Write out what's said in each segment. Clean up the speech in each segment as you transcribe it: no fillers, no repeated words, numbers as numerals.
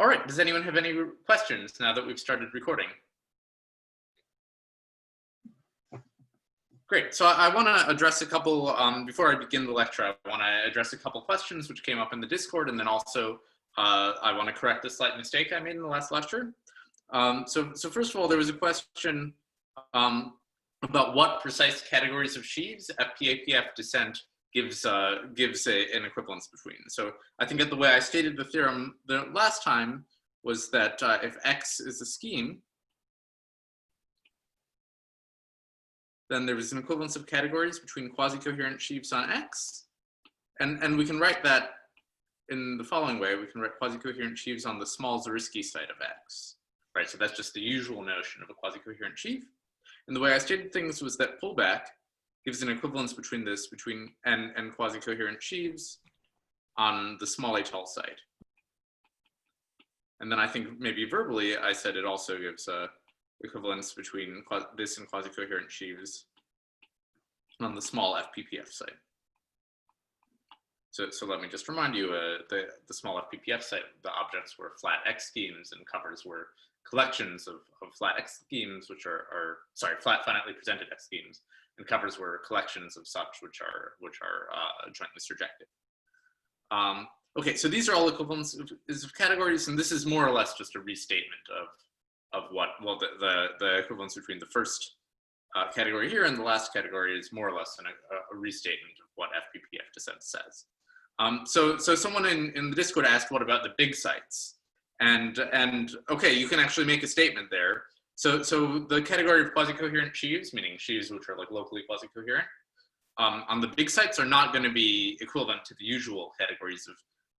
All right, does anyone have any questions now that we've started recording? Great, so I want to address a couple, before I begin the lecture, I want to address a couple questions which came up in the Discord, and then also I want to correct a slight mistake I made in the last lecture. So first of all, there was a question about what precise categories of sheaves FP-APF descent gives an equivalence between. So I think that the way I stated the theorem the last time was that if X is a scheme, then there is an equivalence of categories between quasi-coherent sheaves on X. And we can write that in the following way. We can write quasi-coherent sheaves on the small Zariski site of X, right? So that's just the usual notion of a quasi-coherent sheaf. And the way I stated things was that pullback gives an equivalence between this, and quasi-coherent sheaves on the small etale site. And then I think maybe verbally, I said it also gives a equivalence between this and quasi-coherent sheaves on the small FPPF site. So let me just remind you, the small FPPF site, the objects were flat X schemes and covers were collections of flat X schemes, which sorry, flat finitely presented X schemes, and covers were collections of such which are jointly surjective. Okay, so these are all equivalents of categories, and this is more or less just a restatement of what, well, the equivalence between the first category here and the last category is more or less a restatement of what FPPF descent says. So someone in the Discord asked, what about the big sites? And okay, you can actually make a statement there. So the category of quasi-coherent sheaves, meaning sheaves which are like locally quasi-coherent, on the big sites are not going to be equivalent to the usual categories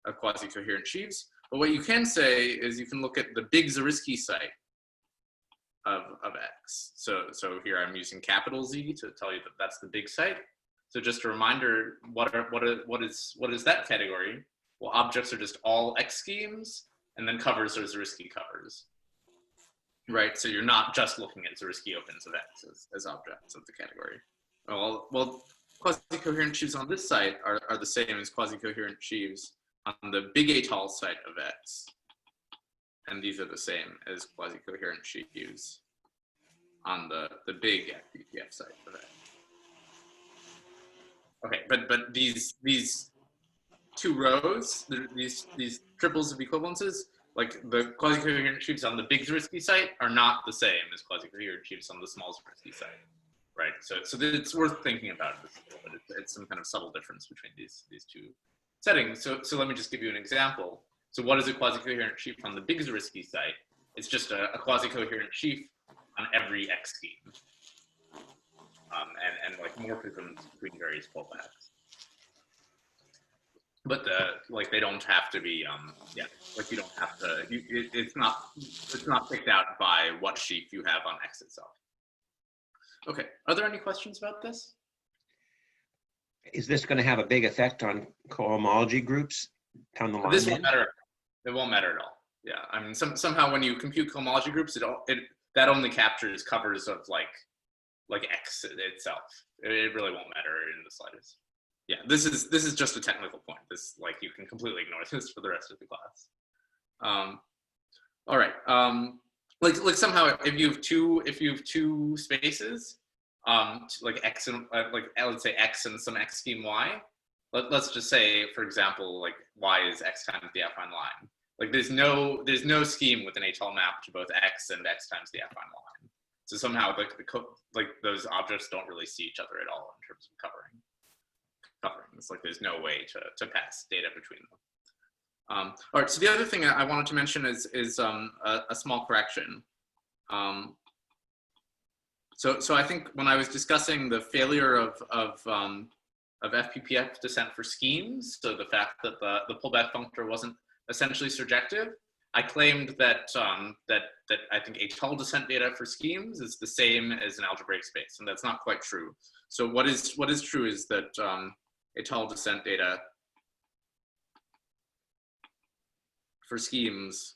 of quasi-coherent sheaves. But what you can say is you can look at the big Zariski site of X. So here I'm using capital Z to tell you that that's the big site. So just a reminder, what is that category? Well, objects are just all X schemes, and then covers are Zariski covers, right? So you're not just looking at Zariski opens of X as objects of the category. Well, quasi-coherent sheaves on this site are the same as quasi-coherent sheaves on the big etale site of X. And these are the same as quasi-coherent sheaves on the big FPPF site of X. Okay, but these two rows, these triples of equivalences, like the quasi-coherent sheaves on the big Zariski site are not the same as quasi-coherent sheaves on the small Zariski site, right? So it's worth thinking about this, but it's some kind of subtle difference between these two settings. So let me just give you an example. So what is a quasi-coherent sheaf on the big Zariski site? It's just a quasi-coherent sheaf on every X scheme. And like morphisms between various pullbacks. But like they don't have to be, yeah, like you don't have to, it's not picked out by what sheaf you have on X itself. Okay, are there any questions about this? Is this going to have a big effect on cohomology groups down the line? This won't matter. It won't matter at all. Yeah, I mean, somehow when you compute cohomology groups, that only captures covers of like X itself. It really won't matter in the slightest. Yeah, this is just a technical point. This, like, you can completely ignore this for the rest of the class. All right. Like somehow if you have two spaces, like X and like let's say X and some X scheme Y. Let's just say, for example, like Y is X times the affine line. Like there's no scheme with an etale map to both X and X times the affine line. So somehow like those objects don't really see each other at all in terms of covering. It's like there's no way to pass data between them. All right. So the other thing I wanted to mention is a small correction. So I think when I was discussing the failure of FPPF descent for schemes, so the fact that the pullback functor wasn't essentially surjective, I claimed that I think etale descent data for schemes is the same as an algebraic space, and that's not quite true. So what is true is that etale descent data for schemes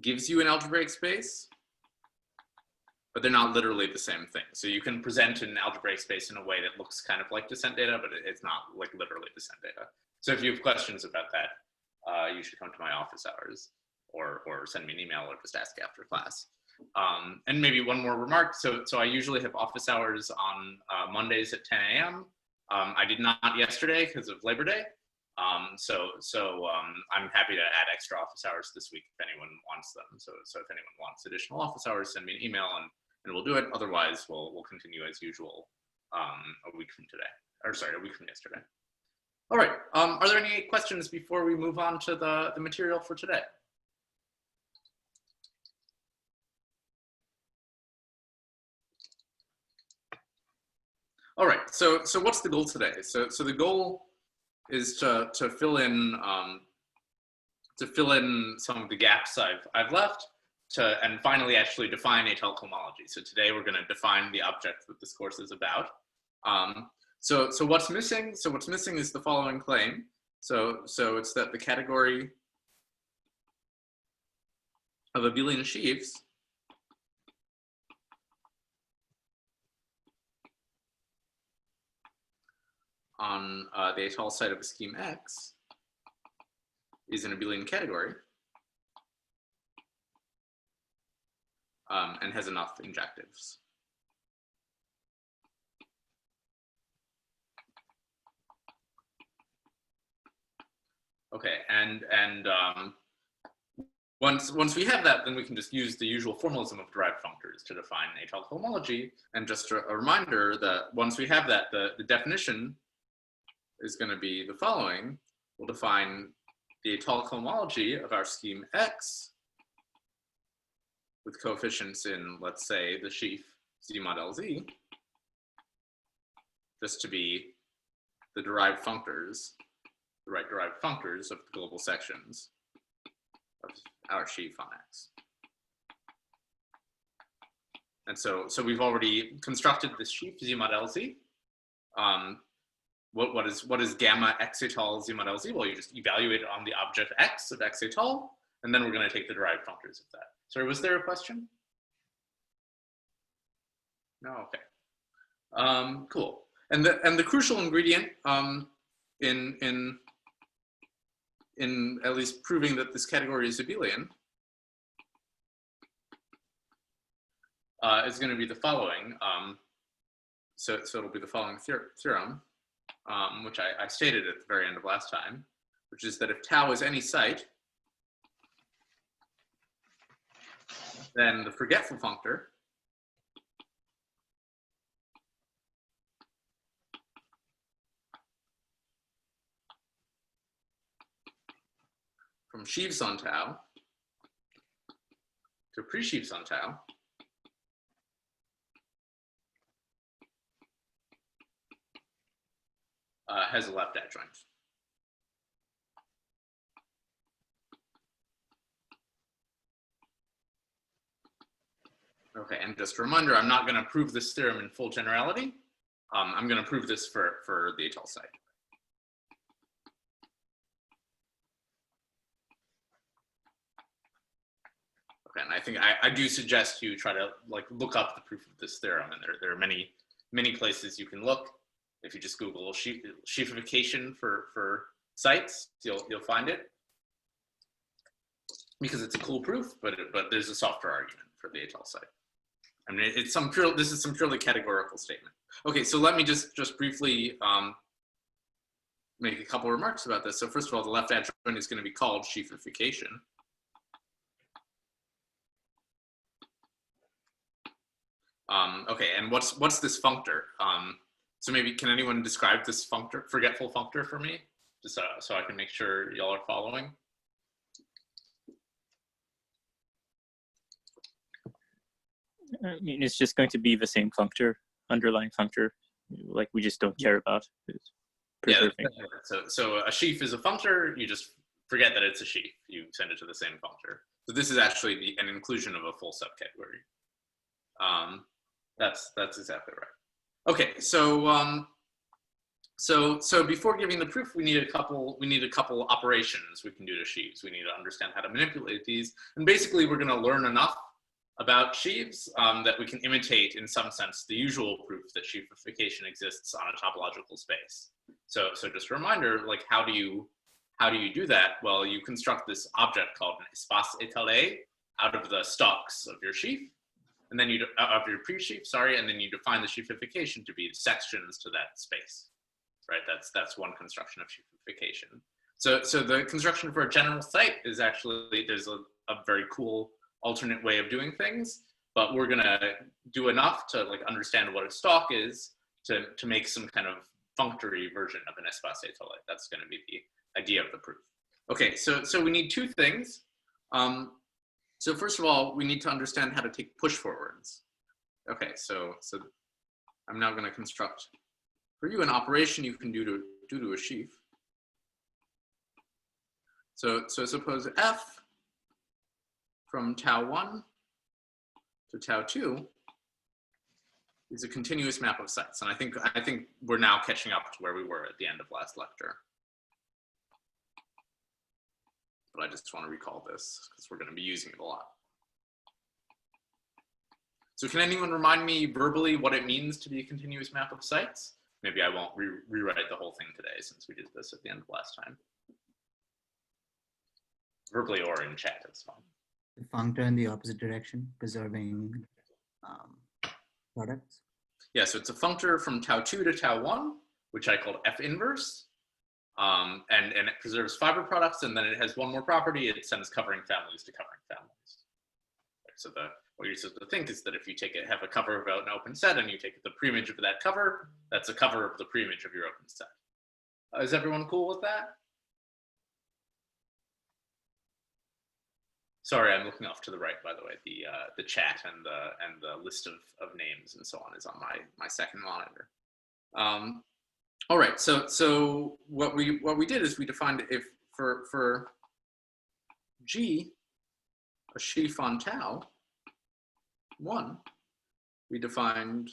gives you an algebraic space, but they're not literally the same thing. So you can present an algebraic space in a way that looks kind of like descent data, but it's not like literally descent data. So if you have questions about that, you should come to my office hours, or send me an email, or just ask after class. And maybe one more remark. So I usually have office hours on Mondays at 10 a.m. I did not yesterday because of Labor Day. So I'm happy to add extra office hours this week if anyone wants them. So if anyone wants additional office hours, send me an email and we'll do it. Otherwise, we'll continue as usual a week from today, or sorry, a week from yesterday. All right. Are there any questions before we move on to the material for today? All right. So what's the goal today? So the goal is to fill in some of the gaps I've left, and finally actually define etale cohomology. So today we're going to define the object that this course is about. So what's missing? So what's missing is the following claim. So it's that the category of abelian sheaves on the etale side of a scheme X is an abelian category and has enough injectives. Okay, and once we have that, then we can just use the usual formalism of derived functors to define etale cohomology. And just a reminder that once we have that, the definition is going to be the following. We'll define the etale cohomology of our scheme X with coefficients in, let's say, the sheaf Z mod LZ, just to be the derived functors, the right derived functors of the global sections of our sheaf on X. And so we've already constructed this sheaf Z mod LZ. What is gamma X etale Z mod LZ? Well, you just evaluate it on the object X of X etale, and then we're going to take the derived functors of that. Sorry, was there a question? No, okay. Cool. And the crucial ingredient in at least proving that this category is abelian is going to be the following. So it'll be the following theorem, which I stated at the very end of last time, which is that if tau is any site, then the forgetful functor from sheaves on tau to pre-sheaves on tau has a left adjoint. Okay, and just a reminder, I'm not going to prove this theorem in full generality. I'm going to prove this for the etale site. Okay, and I think I do suggest you try to look up the proof of this theorem, and there are many places you can look. If you just Google sheafification for sites, you'll find it, because it's a cool proof, but there's a softer argument for the etale site. I mean, this is some purely categorical statement. Okay, so let me just briefly make a couple remarks about this. So first of all, the left adjoint is going to be called sheafification. Okay, and what's this functor? So maybe can anyone describe this functor, forgetful functor, for me, just so I can make sure y'all are following? I mean, it's just going to be the same functor, underlying functor, like we just don't care about. It's preserving. Yeah, so a sheaf is a functor. You just forget that it's a sheaf. You send it to the same functor. So this is actually an inclusion of a full subcategory. That's exactly right. Okay, so before giving the proof, we need a couple operations we can do to sheaves. We need to understand how to manipulate these, and basically we're going to learn enough about sheaves that we can imitate, in some sense, the usual proof that sheafification exists on a topological space. So just a reminder, how do you how do you do that? Well, you construct this object called an espace étalé out of the stalks of your sheaf, and then you of your pre-sheaf, sorry, and then you define the sheafification to be sections to that space, right? That's one construction of sheafification. So the construction for a general site is actually, there's a very cool alternate way of doing things, but we're gonna do enough to like understand what a stalk is to make some kind of functory version of an espace étalé. That's gonna be the idea of the proof. Okay, so we need two things. So first of all, we need to understand how to take pushforwards. Okay, so I'm now gonna construct for you an operation you can do to a sheaf. So suppose f from tau 1 to tau 2 is a continuous map of sites. And I think we're now catching up to where we were at the end of last lecture. But I just want to recall this because we're going to be using it a lot. So can anyone remind me verbally what it means to be a continuous map of sites? Maybe I won't rewrite the whole thing today since we did this at the end of last time. Verbally or in chat, it's fine. The functor in the opposite direction, preserving products. Yeah, so it's a functor from tau 2 to tau 1, which I called F inverse. And it preserves fiber products, and then it has one more property, it sends covering families to covering families. So what you're supposed to think is that if you have a cover of an open set and you take the preimage of that cover, that's a cover of the preimage of your open set. Is everyone cool with that? Sorry, I'm looking off to the right, by the way. The chat and the list of names and so on is on my second monitor. All right, so what we did is we defined if for G, a sheaf on tau 1, we defined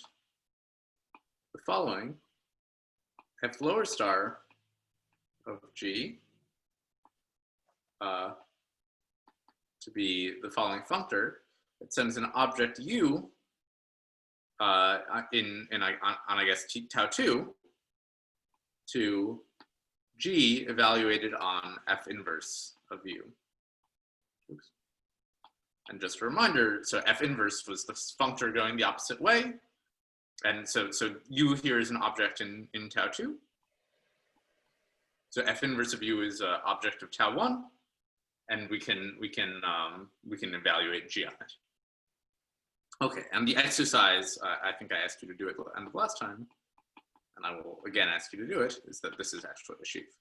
the following: F lower star of G to be the following functor. It sends an object U on I guess tau 2 to G evaluated on F inverse of U. Oops. And just a reminder, so F inverse was the functor going the opposite way. And so U here is an object in tau 2. So F inverse of U is an object of tau 1. And we can evaluate G on it. Okay, and the exercise, I think I asked you to do at the end of last time, and I will again ask you to do it, is that this is actually a sheaf.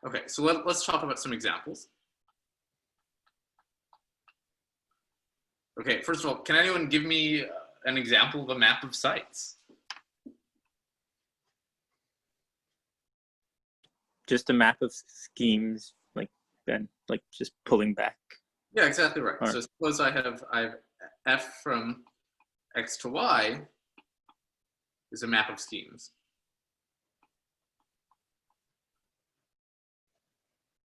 Okay, so let's talk about some examples. Okay, first of all, can anyone give me an example of a map of sites? Just a map of schemes, like just pulling back. Yeah, exactly right. Right. So suppose I have F from X to Y is a map of schemes.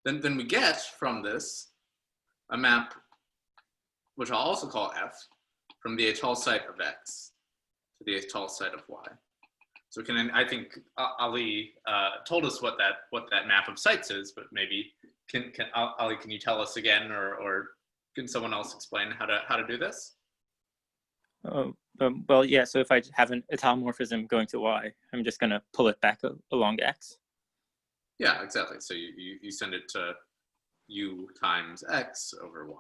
Then we get from this a map, which I'll also call F, from the etale site of X to the etale site of Y. So I think Ali told us what that map of sites is, but maybe Ali, can you tell us again, or can someone else explain how to do this? Well, yeah. So if I have an etalomorphism going to Y, I'm just going to pull it back along X. Yeah, exactly. So you send it to U times X over Y.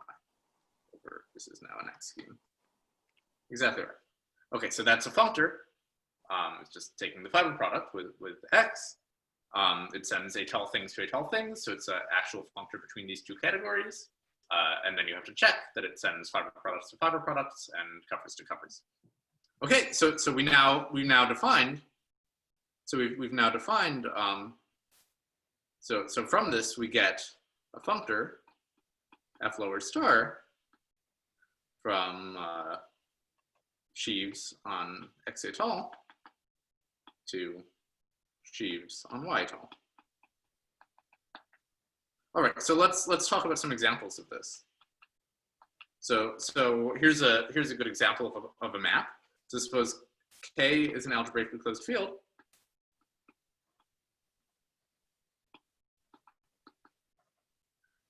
This is now an X scheme. Exactly right. Okay, so that's a functor. It's just taking the fiber product with X. It sends etale things to etale things, so it's an actual functor between these two categories. And then you have to check that it sends fiber products to fiber products and covers to covers. Okay, so we've now defined. So from this we get a functor F lower star from sheaves on X etale to sheaves on Y etale. All right, so let's talk about some examples of this. So here's a good example of a map. So suppose K is an algebraically closed field.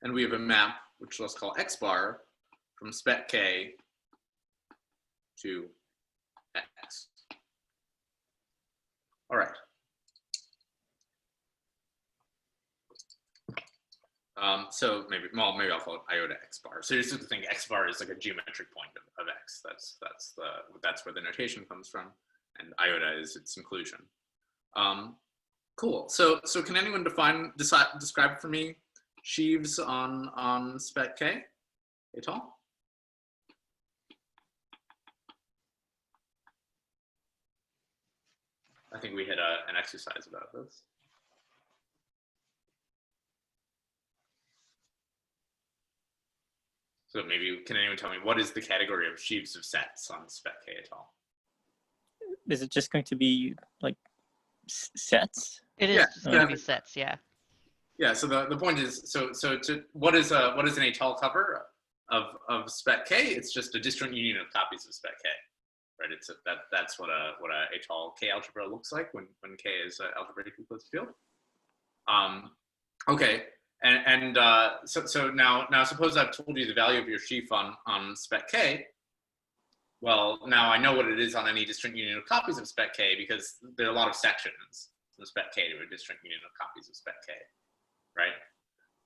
and we have a map, which let's call X bar, from spec K to X. All right. So maybe I'll call it iota X bar. So you just have to think X bar is like a geometric point of X. That's where the notation comes from, and iota is its inclusion. Cool. So can anyone describe for me sheaves on spec K at all? I think we had an exercise about this. So maybe, can anyone tell me what is the category of sheaves of sets on spec K at all? Is it just going to be like sets? It is Yeah, going to be sets, yeah. Yeah. So the point is, what is an etale cover of spec K? It's just a disjoint union of copies of spec K, right? That's what a etale K algebra looks like when K is an algebraically closed field. Okay. So now suppose I've told you the value of your sheaf on spec K. Well, now I know what it is on any disjoint union of copies of spec K because there are a lot of sections from spec K to a disjoint union of copies of spec K, right?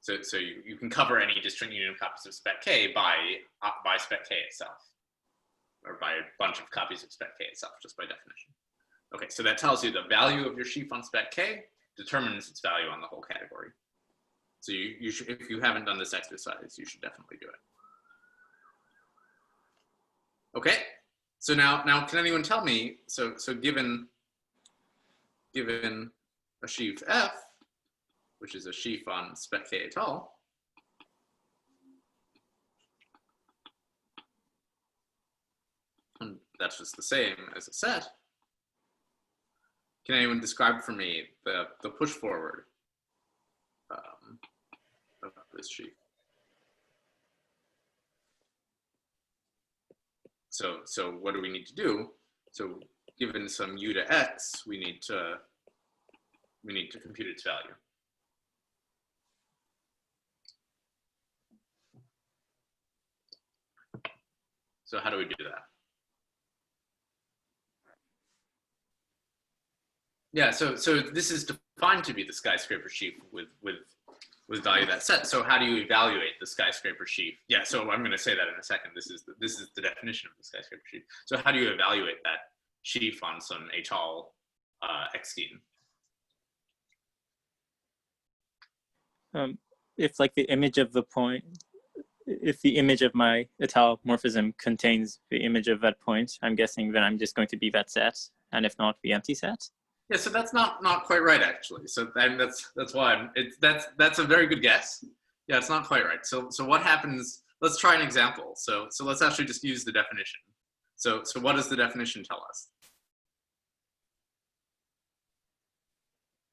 So you can cover any disjoint union of copies of spec K by spec K itself, or by a bunch of copies of spec K itself, just by definition. Okay, so that tells you the value of your sheaf on spec K determines its value on the whole category. So you should, if you haven't done this exercise, you should definitely do it. Okay, so now can anyone tell me, so given a sheaf F, which is a sheaf on spec K etale, and that's just the same as a set, can anyone describe for me the push forward of this sheaf? So what do we need to do? So given some u to x, we need to compute its value. So how do we do that? Yeah, so this is defined to be the skyscraper sheaf with value that set. So how do you evaluate the skyscraper sheaf? Yeah, so I'm going to say that in a second. This is the definition of the skyscraper sheaf. So how do you evaluate that sheaf on some etale X scheme? If like the image of the point, if the image of my etale morphism contains the image of that point, I'm guessing then I'm just going to be that set, and if not, the empty set. Yeah, so that's not quite right actually. So that's why that's a very good guess. Yeah, it's not quite right. So what happens? Let's try an example. So let's actually just use the definition. So what does the definition tell us?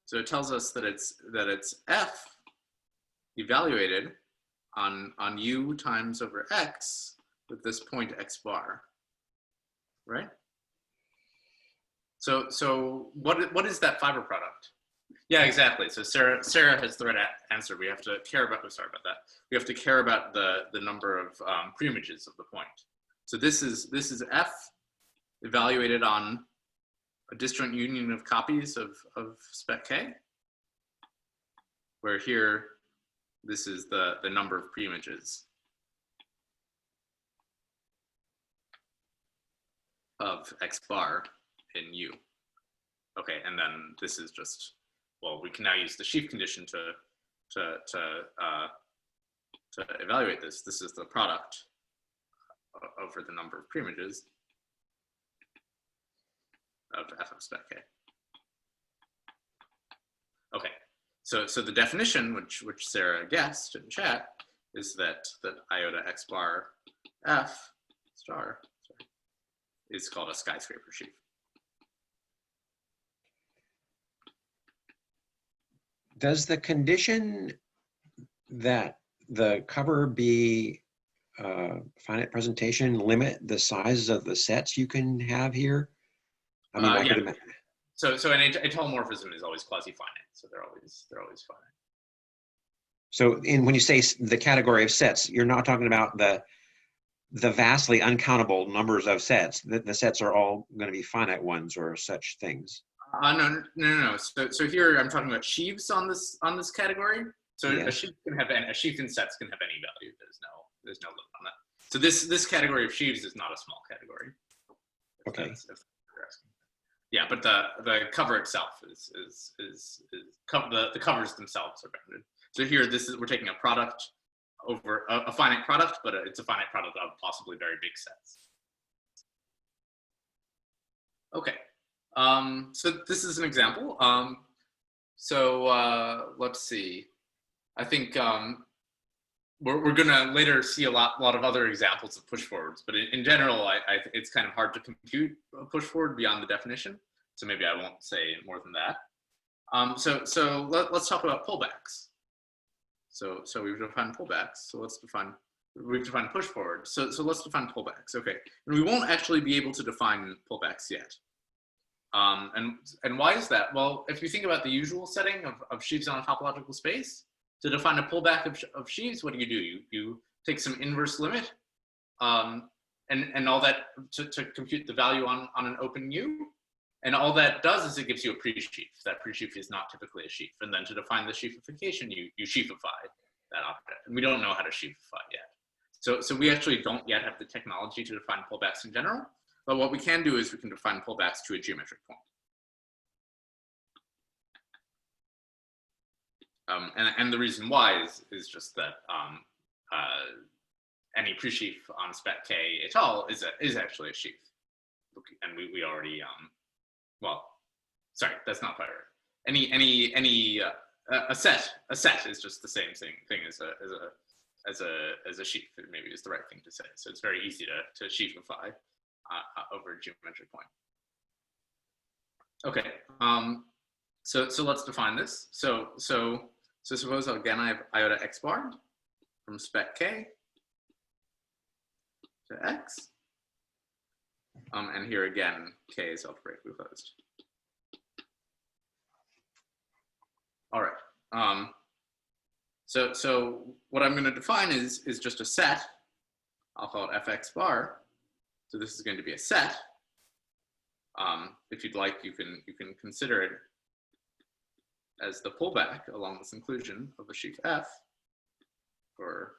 So it tells us that it's f evaluated on u times over x with this point x bar, right? So what is that fiber product? Yeah, exactly. So Sarah has the right answer. We have to care about. Sorry about that. We have to care about the number of preimages of the point. So this is f evaluated on a disjoint union of copies of spec K, where here this is the number of preimages of x bar in U. Okay, and then this is just, well, we can now use the sheaf condition to evaluate this. This is the product over the number of preimages of f of spec K. Okay, so the definition, which Sarah guessed in chat, is that iota x bar f star is called a skyscraper sheaf. Does the condition that the cover be finite presentation limit the sizes of the sets you can have here? I mean, I could imagine. So an etale morphism is always quasi-finite, so they're always finite. So when you say the category of sets, you're not talking about the vastly uncountable numbers of sets. The sets are all going to be finite ones or such things. No. So here I'm talking about sheaves on this category. So Yes. a sheaf a sheaf in sets can have any value. There's no limit on that. So this category of sheaves is not a small category. Okay. If you're asking. Yeah, but the cover itself is the covers themselves are bounded. So here we're taking a product over a finite product, but it's a finite product of possibly very big sets. Okay. So this is an example. Let's see. I think we're gonna later see a lot of other examples of pushforwards, but in general, it's kind of hard to compute a pushforward beyond the definition. So maybe I won't say more than that. Let's talk about pullbacks. So we've defined pullbacks. So we've defined pushforwards. So let's define pullbacks. Okay, and we won't actually be able to define pullbacks yet. And why is that? Well, if you think about the usual setting of sheaves on a topological space, to define a pullback of sheaves, what do? You take some inverse limit, and all that to compute the value on an open U, and all that does is it gives you a pre-sheaf. That pre-sheaf is not typically a sheaf, and then to define the sheafification, you sheafify that object, and we don't know how to sheafify yet. So we actually don't yet have the technology to define pullbacks in general. But what we can do is we can define pullbacks to a geometric point. And the reason why is just that any pre-sheaf on spec K etale is actually a sheaf. And we already, well, sorry, that's not quite right. A set is just the same thing as a sheaf, maybe is the right thing to say. So it's very easy to sheafify over a geometric point. Okay, so let's define this. So suppose again I have iota x bar from spec K to X. And here again, K is algebraically closed. All right. So what I'm going to define is just a set. I'll call it fx bar. So this is going to be a set. If you'd like, you can consider it as the pullback along this inclusion of a sheaf F, or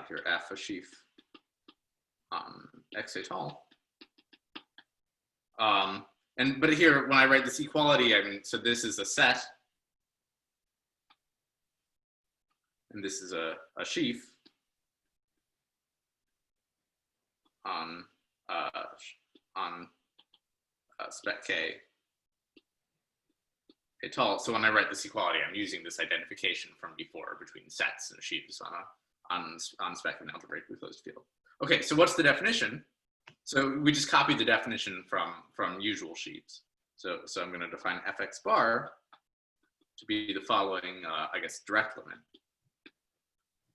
here F a sheaf X etale. But here when I write this equality, I mean, so this is a set, and this is a sheaf on spec K etale. So when I write this equality, I'm using this identification from before between sets and sheaves on spec of an algebraically closed field. Okay, so what's the definition? So we just copied the definition from usual sheaves. So I'm going to define fx bar to be the following, I guess, direct limit.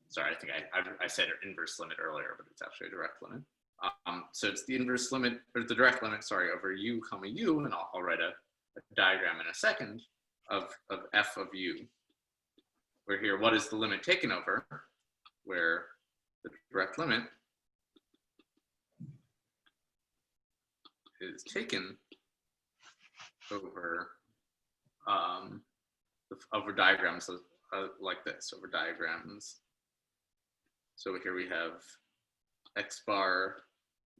Sorry, I think I said an inverse limit earlier, but it's actually a direct limit. So it's the inverse limit, or the direct limit, sorry, over u comma u, and I'll write a diagram in a second of f of u. Where here, what is the limit taken over? Where the direct limit is taken over over diagrams like this, over diagrams. So here we have x bar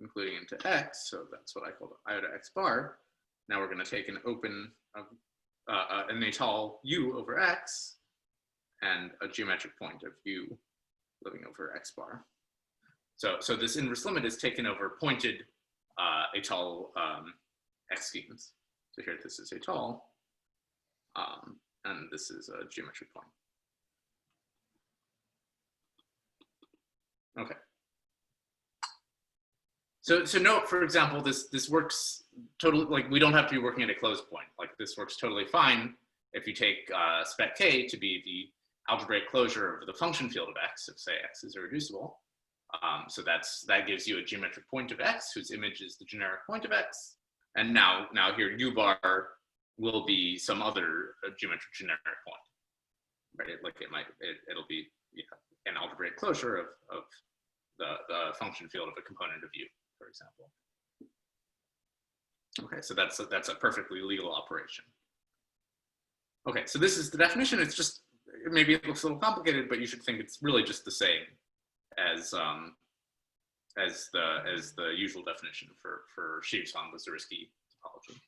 including into x, so that's what I call iota x bar. Now we're going to take an open an etale u over x and a geometric point of u living over x bar. So this inverse limit is taken over pointed etale x schemes. So here this is etale, and this is a geometric point. Okay. So note, for example, this works totally, like we don't have to be working at a closed point. Like this works totally fine if you take spec K to be the algebraic closure of the function field of x, if say x is irreducible. So that gives you a geometric point of x whose image is the generic point of x. And now here u bar will be some other geometric generic point. right? Like it'll be an algebraic closure of the function field of a component of U, for example. Okay, so that's a perfectly legal operation. Okay, so this is the definition. It's just, maybe it looks a little complicated, but you should think it's really just the same as the usual definition for sheaves on the Zariski topology.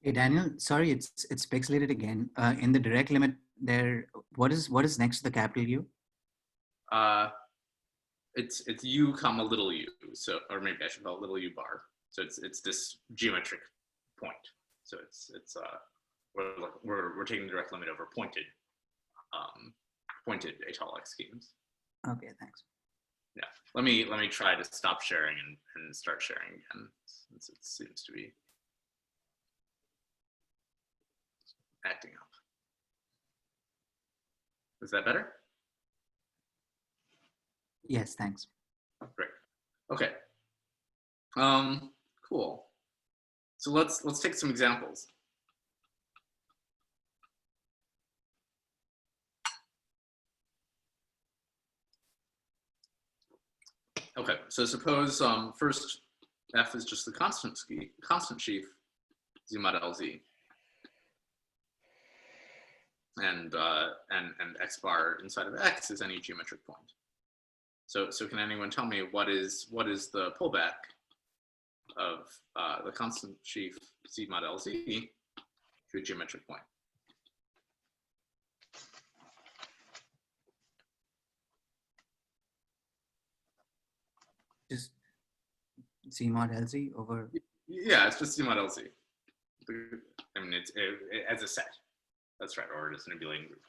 Hey Daniel, sorry, it's pixelated again. In the direct limit there, what is next to the capital U? It's U comma little u. So, or maybe I should call it little u bar. So it's this geometric point. So we're taking the direct limit over pointed étale X schemes. Okay, thanks. Yeah, let me try to stop sharing and start sharing again, since it seems to be acting up. Is that better? Yes, thanks. Great. Okay. Cool. So let's take some examples. Okay, so suppose first F is just the constant sheaf Z mod LZ, and X bar inside of X is any geometric point. So can anyone tell me what is the pullback of the constant sheaf Z mod LZ to a geometric point? Just Z mod LZ over. Yeah, it's just Z mod LZ. I mean, it's as a set. That's right, or it's an abelian group.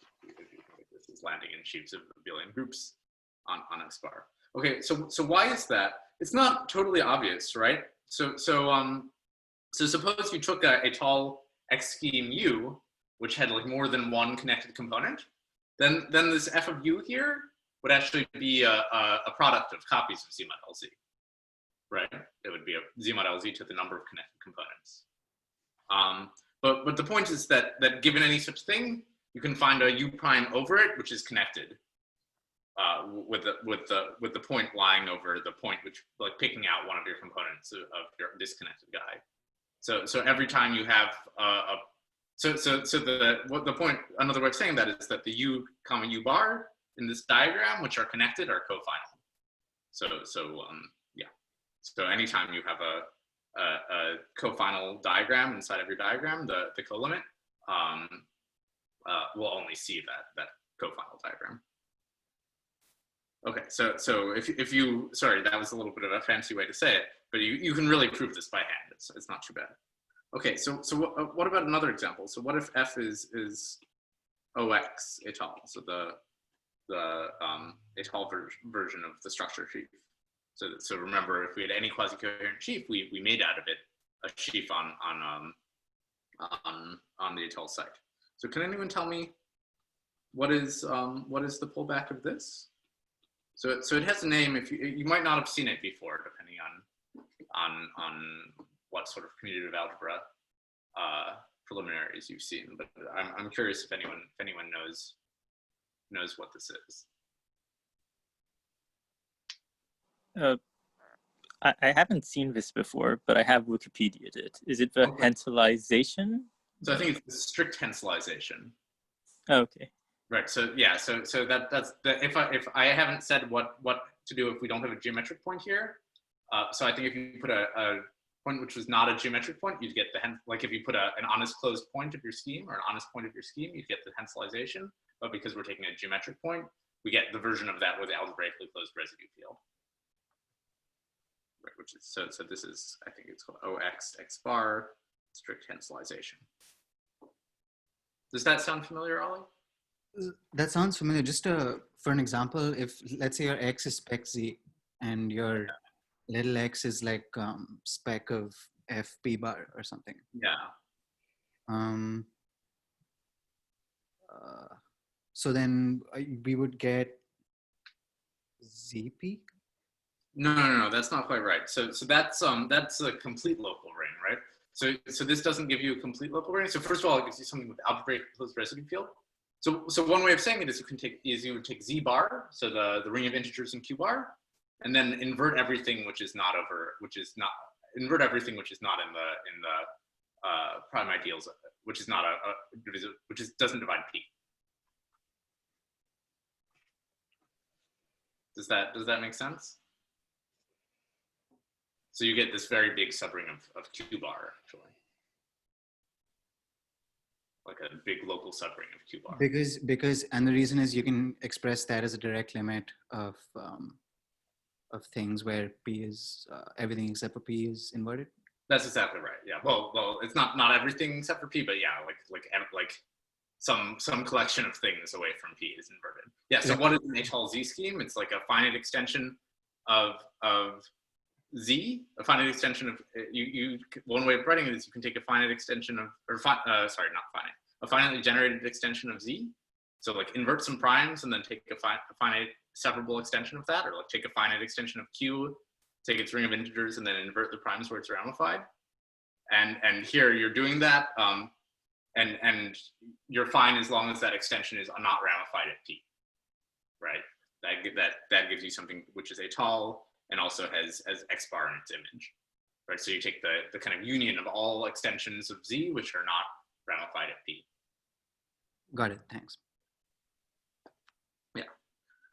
This is landing in sheaves of abelian groups on X bar. Okay, so why is that? It's not totally obvious, right? So suppose you took a étale X scheme U, which had like more than one connected component, then this F of U here would actually be a product of copies of Z mod LZ, right? It would be a Z mod LZ to the number of connected components. But the point is that given any such thing, you can find a U prime over it, which is connected with the point lying over the point, which like picking out one of your components of your disconnected guy. So every time you have the point, another way of saying that is that the U comma U bar in this diagram, which are connected, are cofinal. Yeah. So anytime you have a cofinal diagram inside of your diagram, the colimit will only see that cofinal diagram. Okay, so if you, sorry, that was a little bit of a fancy way to say it, but you can really prove this by hand. It's not too bad. Okay, so what about another example? So what if F is OX étale, so the étale version of the structure sheaf. So remember, if we had any quasi-coherent sheaf, we made out of it a sheaf on the étale site. So can anyone tell me what is the pullback of this? So it has a name. If you might not have seen it before, depending on what sort of commutative algebra preliminaries you've seen. But I'm curious if anyone knows what this is. I haven't seen this before, but I have Wikipedia'd it. Is it the cancelization? So I think it's the strict cancelization. Okay. Right. So yeah. So that's the, if I haven't said what to do if we don't have a geometric point here. So I think if you put a point which was not a geometric point, you'd get like if you put an honest closed point of your scheme or an honest point of your scheme, you'd get the cancelization. But because we're taking a geometric point, we get the version of that with the algebraically closed residue field. Right, which is so this is, I think it's called OX X bar strict cancelization. Does that sound familiar, Ollie? That sounds familiar. Just for an example, if let's say your X is spec Z and your little x is like spec of F P bar or something. Yeah. So then we would get ZP. No, that's not quite right. So that's a complete local ring, right? So this doesn't give you a complete local ring. So first of all, it gives you something with algebraic closed residue field. So one way of saying it is you would take Z bar, so the ring of integers in Q bar, and then invert everything which is not invert everything which is not in the prime ideals, which is not doesn't divide P. Does that make sense? So you get this very big subring of Q bar, actually. Like a big local subring of Q bar. And the reason is you can express that as a direct limit of things where P is everything except for P is inverted. That's exactly right. Yeah. Well, it's not everything except for P, but yeah, like some collection of things away from P is inverted. Yeah. So what is an etale Z scheme? It's like a finite extension of Z, a finite extension of one way of writing it is you can take a finite extension of, a finitely generated extension of Z. So like invert some primes and then take a finite separable extension of that, or like take a finite extension of Q, take its ring of integers and then invert the primes where it's ramified. And here you're doing that, and you're fine as long as that extension is not ramified at P, right? That gives you something which is etale and also has X bar in its image, right? So you take the kind of union of all extensions of Z which are not ramified at P. Got it. Thanks. Yeah.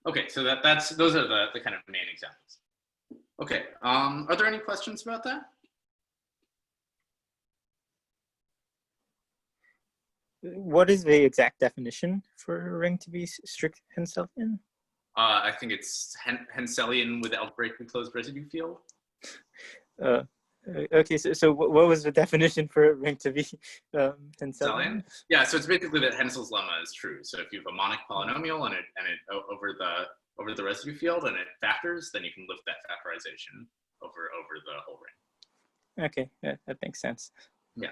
Okay. So those are the kind of main examples. Okay. Are there any questions about that? What is the exact definition for a ring to be strict Henselian? I think it's Henselian without break the closed residue field. Okay, so what was the definition for a ring to be Henselian? Yeah, so it's basically that Hensel's lemma is true. So if you have a monic polynomial and it over the residue field and it factors, then you can lift that factorization over the whole ring. Okay, yeah, that makes sense. Yeah.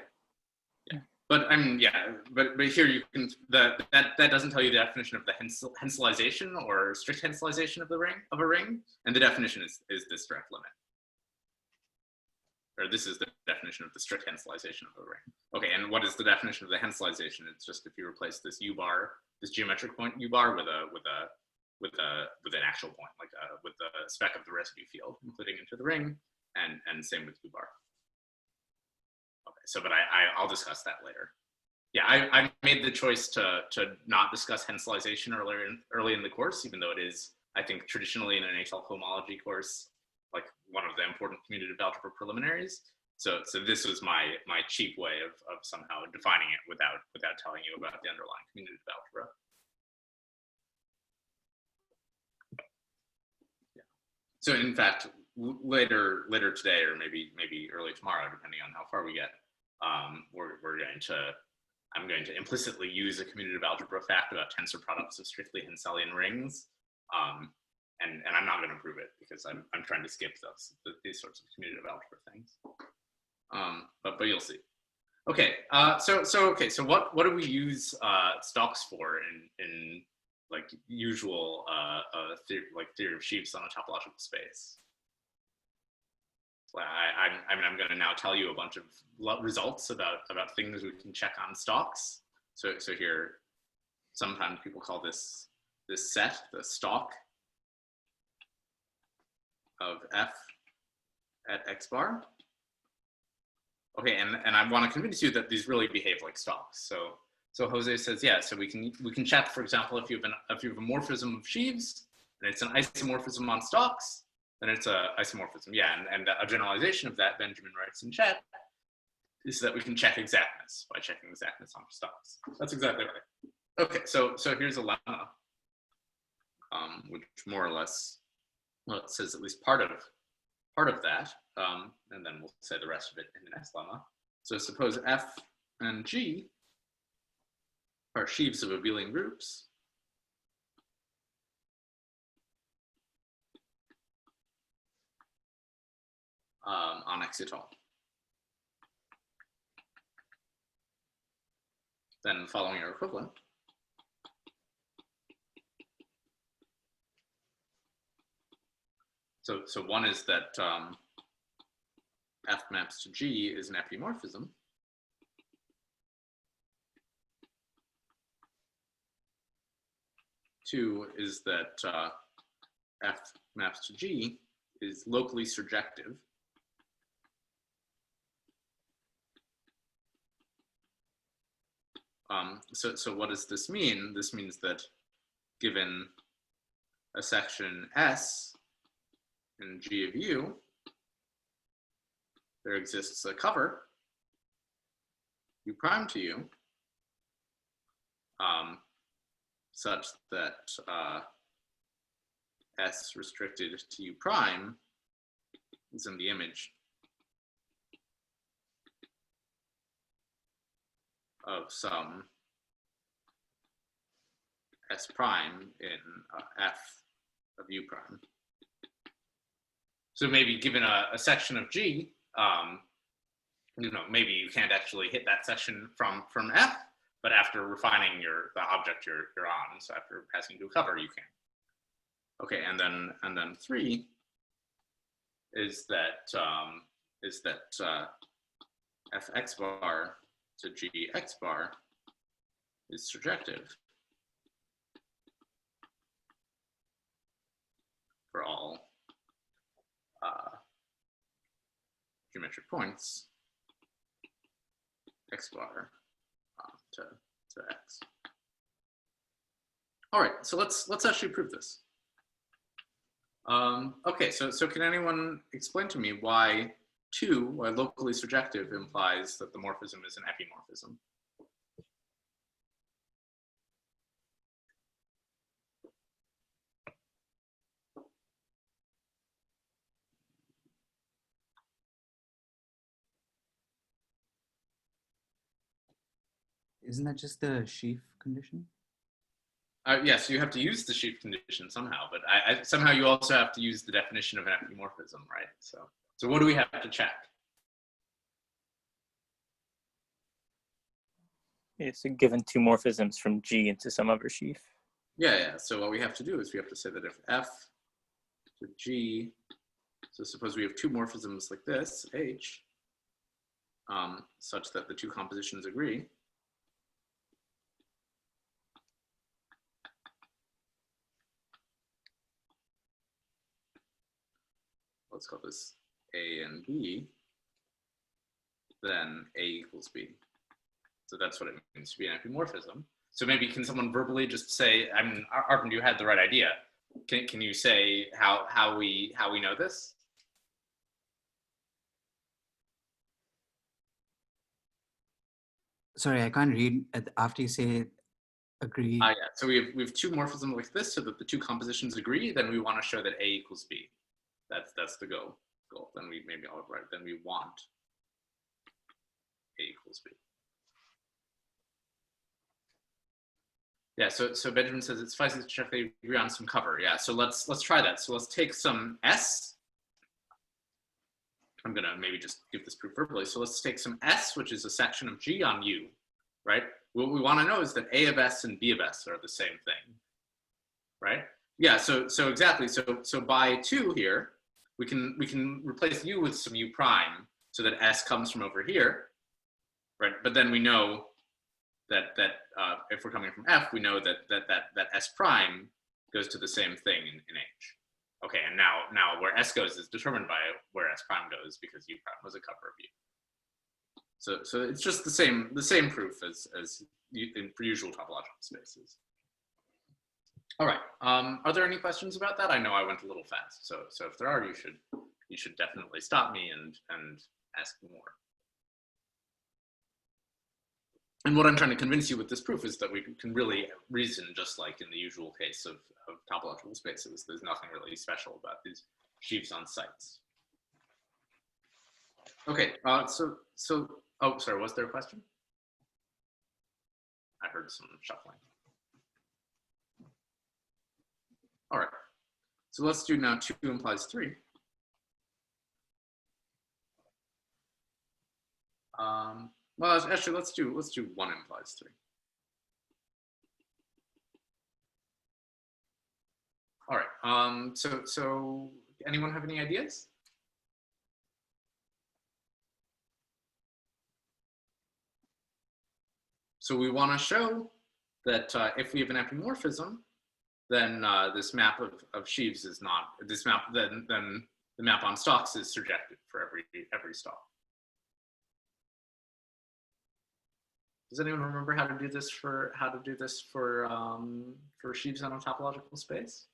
But I mean, yeah, but here you can that doesn't tell you the definition of the Henselization or strict Henselization of a ring, and the definition is this direct limit. Or this is the definition of the strict Henselization of a ring. Okay, and what is the definition of the Henselization? It's just if you replace this U bar, this geometric point U bar with an actual point, like with the spec of the residue field, including into the ring, and same with U bar. Okay, so but I'll discuss that later. Yeah, I made the choice to not discuss Henselization early in the course, even though it is, I think, traditionally in an etale cohomology course, like one of the important commutative algebra preliminaries. So this was my cheap way of somehow defining it without telling you about the underlying commutative algebra. Yeah. So in fact, later today, or maybe early tomorrow, depending on how far we get, I'm going to implicitly use a commutative algebra fact about tensor products of strictly Henselian rings, and I'm not going to prove it because I'm trying to skip these sorts of commutative algebra things. But you'll see. Okay, so what do we use stalks for in like usual theory of sheaves on a topological space? I'm going to now tell you a bunch of results about things we can check on stalks. So here, sometimes people call this set the stalk of F at X bar. Okay, and I want to convince you that these really behave like stalks. So Jose says, yeah. So we can check, for example, if you have a morphism of sheaves and it's an isomorphism on stalks, then it's a isomorphism. Yeah, and a generalization of that, Benjamin writes in chat, is that we can check exactness by checking exactness on stalks. That's exactly right. Okay, so here's a lemma, which more or less, well, it says at least part of that, and then we'll say the rest of it in the next lemma. So suppose F and G are sheaves of abelian groups. On X etale. Then following our equivalent, so one is that F maps to G is an epimorphism. 2 is that F maps to G is locally surjective. So what does this mean? This means that given a section S in G of U, there exists a cover U prime to U such that S restricted to U prime is in the image of some S prime in F of U prime. So maybe given a section of G, you know, maybe you can't actually hit that section from F, but after refining the object you're on, so after passing to a cover, you can. Okay, and then 3 is that Fx bar to Gx bar is surjective for all geometric points x bar to x. All right, so let's actually prove this. Okay, so can anyone explain to me why locally surjective implies that the morphism is an epimorphism? Isn't that just the sheaf condition? Yes, you have to use the sheaf condition somehow, but somehow you also have to use the definition of an epimorphism, right? So what do we have to check? It's given two morphisms from G into some other sheaf. Yeah. So what we have to do is we have to say that if F to G, so suppose we have two morphisms like this, H, such that the two compositions agree. Let's call this A and B, then A equals B. So that's what it means to be an epimorphism. So maybe can someone verbally just say, I mean, Arvind, you had the right idea. Can you say how we know this? Sorry, I can't read after you say agree. Yeah. So we have two morphisms like this, so that the two compositions agree. Then we want to show that A equals B. That's the goal. Then we maybe I'll write. Then we want A equals B. Yeah. So Benjamin says it suffices to check they agree on some cover. Yeah. So let's try that. So let's take some S. I'm gonna maybe just give this proof verbally. So let's take some S, which is a section of G on U, right? What we want to know is that A of S and B of S are the same thing, right? Yeah. So exactly. So by 2 here, we can replace U with some U prime, so that S comes from over here, right? But then we know that if we're coming from F, we know that S prime goes to the same thing in H. Okay, and now where S goes is determined by where S prime goes, because U prime was a cover of U. So it's just the same proof as for usual topological spaces. All right. Are there any questions about that? I know I went a little fast, so if there are, you should definitely stop me and ask more. And what I'm trying to convince you with this proof is that we can really reason just like in the usual case of topological spaces. There's nothing really special about these sheaves on sites. Okay, so oh, sorry, was there a question? I heard some shuffling. All right, so let's do now 2 implies 3. Well, actually, let's do 1 implies 3. All right. So anyone have any ideas? So we want to show that if we have an epimorphism, then this map of sheaves is not, this map, then the map on stalks is surjective for every stalk. Does anyone remember how to do this for sheaves on a topological space?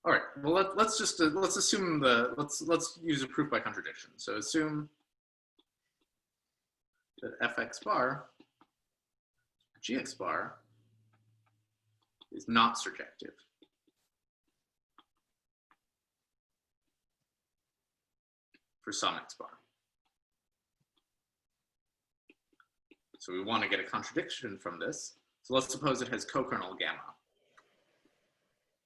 All right. Well, let's assume let's use a proof by contradiction. So assume that fx bar, gx bar is not surjective for some x bar. So we want to get a contradiction from this. So let's suppose it has co-kernel gamma,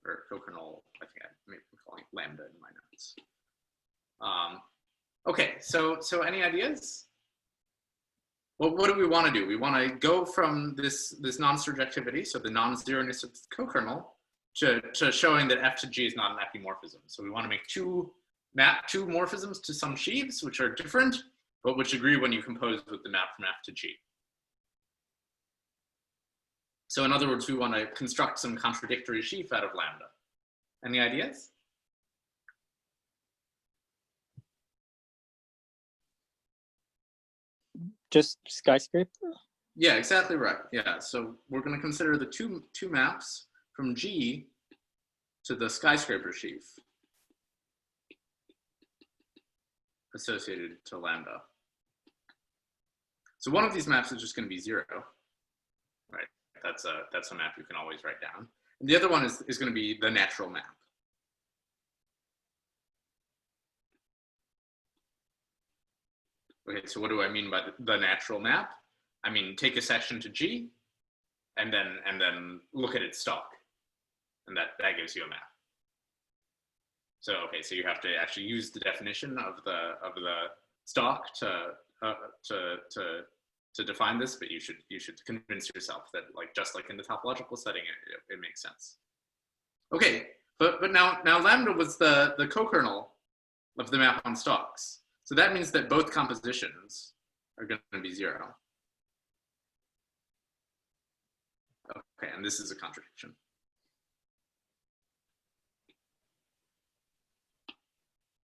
or co-kernel, I think I'm calling it lambda in my notes. Okay, so any ideas? Well, what do we want to do? We want to go from this non-surjectivity, so the non-zeroness of the co-kernel, to showing that f to g is not an epimorphism. So we want to make map two morphisms to some sheaves, which are different, but which agree when you compose with the map from f to g. So in other words, we want to construct some contradictory sheaf out of lambda. Any ideas? Just skyscraper? Yeah, exactly right. Yeah, so we're going to consider the two maps from G to the skyscraper sheaf associated to lambda. So one of these maps is just going to be 0, right? That's a map you can always write down. And the other one is going to be the natural map. Okay, so what do I mean by the natural map? I mean, take a section to G and then look at its stalk. And that gives you a map. So, okay, so you have to actually use the definition of the stalk to define this, but you should convince yourself that, like, just like in the topological setting, it makes sense. Okay, but now lambda was the co-kernel of the map on stalks. So that means that both compositions are going to be 0. Okay, and this is a contradiction.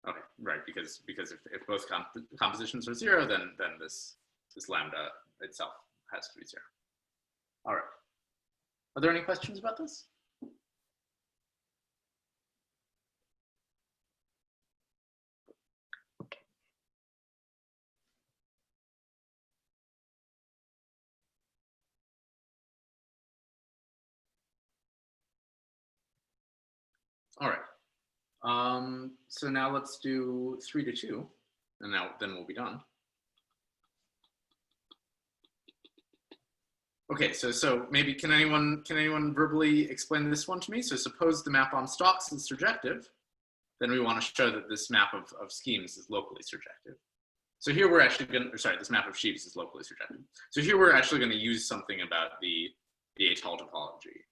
Okay, right, because if both compositions are 0, then this lambda itself has to be 0. All right. Are there any questions about this? All right. So now let's do 3 to 2, and then we'll be done. Okay, so maybe can anyone verbally explain this one to me? So suppose the map on stalks is surjective, then we want to show that this map of schemes is locally surjective. So here we're actually going to, sorry, this map of sheaves is locally surjective. So here we're actually going to use something about the Étale topology.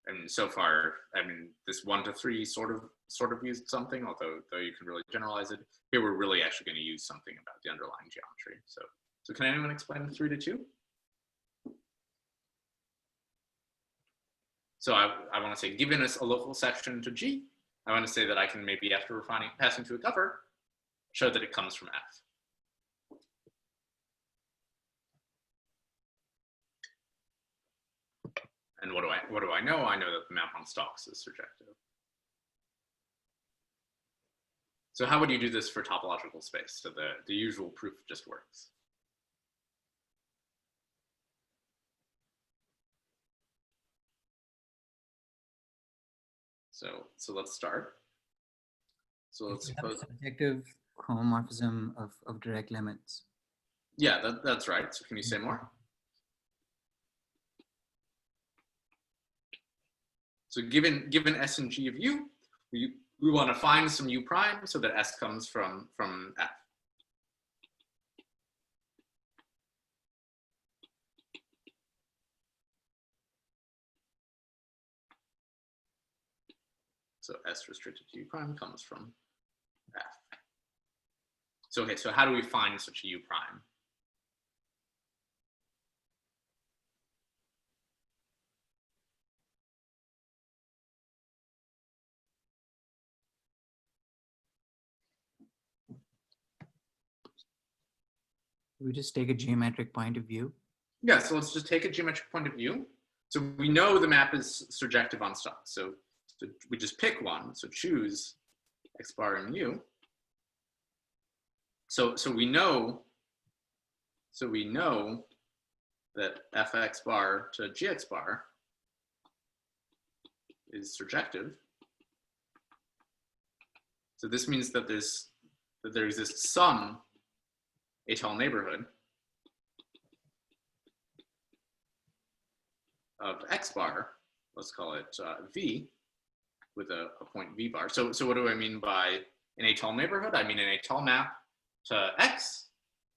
And so far, I mean, this 1 to 3 sort of used something, although you can really generalize it. Here we're really actually going to use something about the underlying geometry. So can anyone explain 3 to 2? So I want to say, given us a local section to G, I want to say that I can maybe, after passing to a cover, show that it comes from F. And what do I know? I know that the map on stalks is surjective. So how would you do this for topological space? So the usual proof just works. So let's start. So let's suppose subjective homomorphism of direct limits. Yeah, that's right. So can you say more? So given S and G of U, we want to find some U prime so that S comes from F. So S restricted to U prime comes from F. So, okay, so how do we find such a U prime? We just take a geometric point of view. Yeah, so let's just take a geometric point of view. So we know the map is surjective on stalks. So we just pick one. So choose X bar and U. So we know that Fx bar to Gx bar is surjective. So this means that there exists some etale neighborhood of X bar, let's call it V, with a point V bar. So what do I mean by an etale neighborhood? I mean an etale map to X,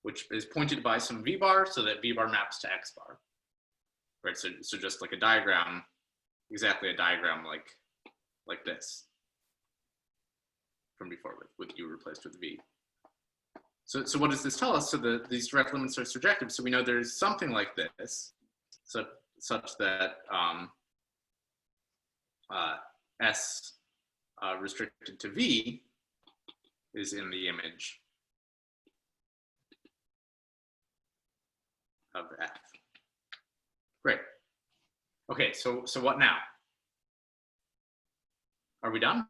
which is pointed by some V bar, so that V bar maps to X bar, right? So just like a diagram, exactly a diagram like this from before with U replaced with V. So what does this tell us? So these direct limits are surjective. So we know there's something like this, such that S restricted to V is in the image of F. Great. Okay, so what now? Are we done?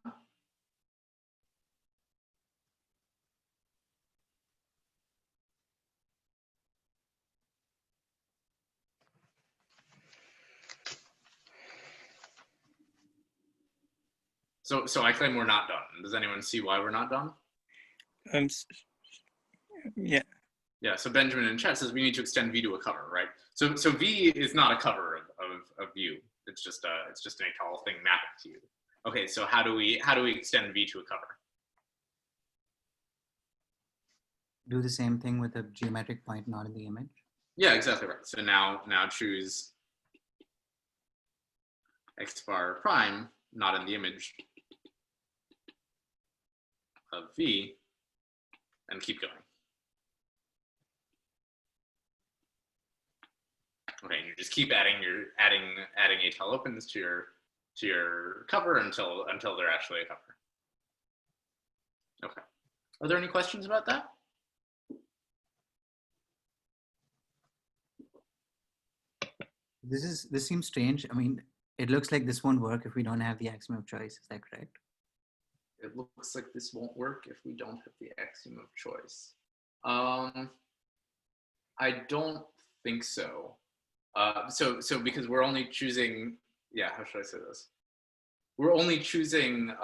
So I claim we're not done. Does anyone see why we're not done? Yeah. Yeah, so Benjamin in chat says we need to extend V to a cover, right? So V is not a cover of U. It's just an etale thing mapping to U. Okay, so how do we extend V to a cover? Do the same thing with a geometric point not in the image. Yeah, exactly right. So now choose X bar prime not in the image of V and keep going. Okay, and you just keep adding etale opens to your cover until they're actually a cover. Okay. Are there any questions about that? This seems strange. I mean, it looks like this won't work if we don't have the axiom of choice. Is that correct? It looks like this won't work if we don't have the axiom of choice. I don't think so. So because we're only choosing, yeah, how should I say this? We're only choosing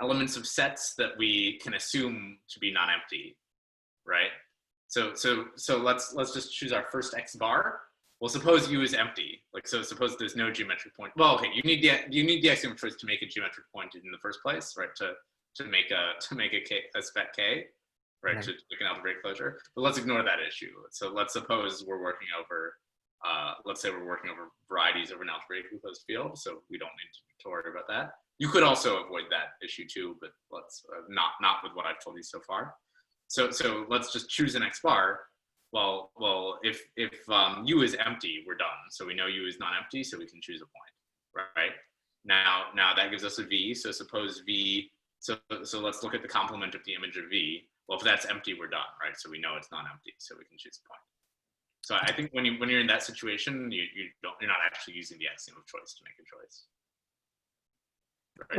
elements of sets that we can assume to be non-empty, right? So let's just choose our first X bar. Well, suppose U is empty. Like, so suppose there's no geometric point. Well, okay, you need the axiom of choice to make a geometric point in the first place, right? To make a spec K, right? To make an algebraic closure. But let's ignore that issue. So let's suppose we're working over, let's say we're working over varieties over an algebraically closed field. So we don't need to worry about that. You could also avoid that issue too, but let's not with what I've told you so far. So let's just choose an X bar. Well, if U is empty, we're done. So we know U is non-empty, so we can choose a point, right? Now that gives us a V. So suppose V. So let's look at the complement of the image of V. Well, if that's empty, we're done, right? So we know it's non-empty, so we can choose a point. So I think when you're in that situation, you're not actually using the axiom of choice to make a choice.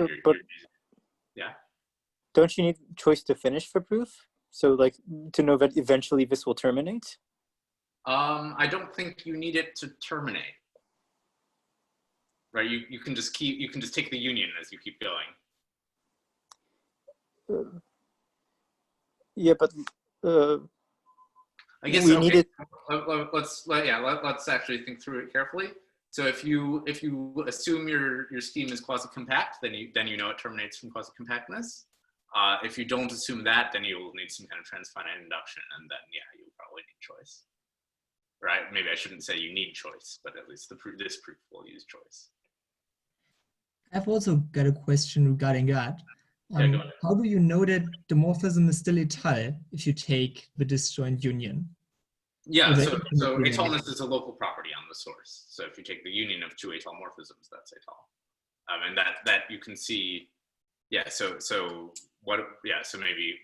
Right? But yeah. Don't you need choice to finish for proof? So like to know that eventually this will terminate? I don't think you need it to terminate. Right? You can just take the union as you keep going. Yeah, but I guess we okay. need it. Let's actually think through it carefully. So if you assume your scheme is quasi-compact, then you know it terminates from quasi-compactness. If you don't assume that, then you'll need some kind of transfinite induction, and then yeah, you'll probably need choice. Right? Maybe I shouldn't say you need choice, but at least this proof will use choice. I've also got a question regarding that. Yeah, go ahead. How do you know that the morphism is still etale if you take the disjoint union? Yeah, Or the so infinite union? etaleness is a local property on the source. So if you take the union of two etale morphisms, that's etale. And that you can see, yeah, so maybe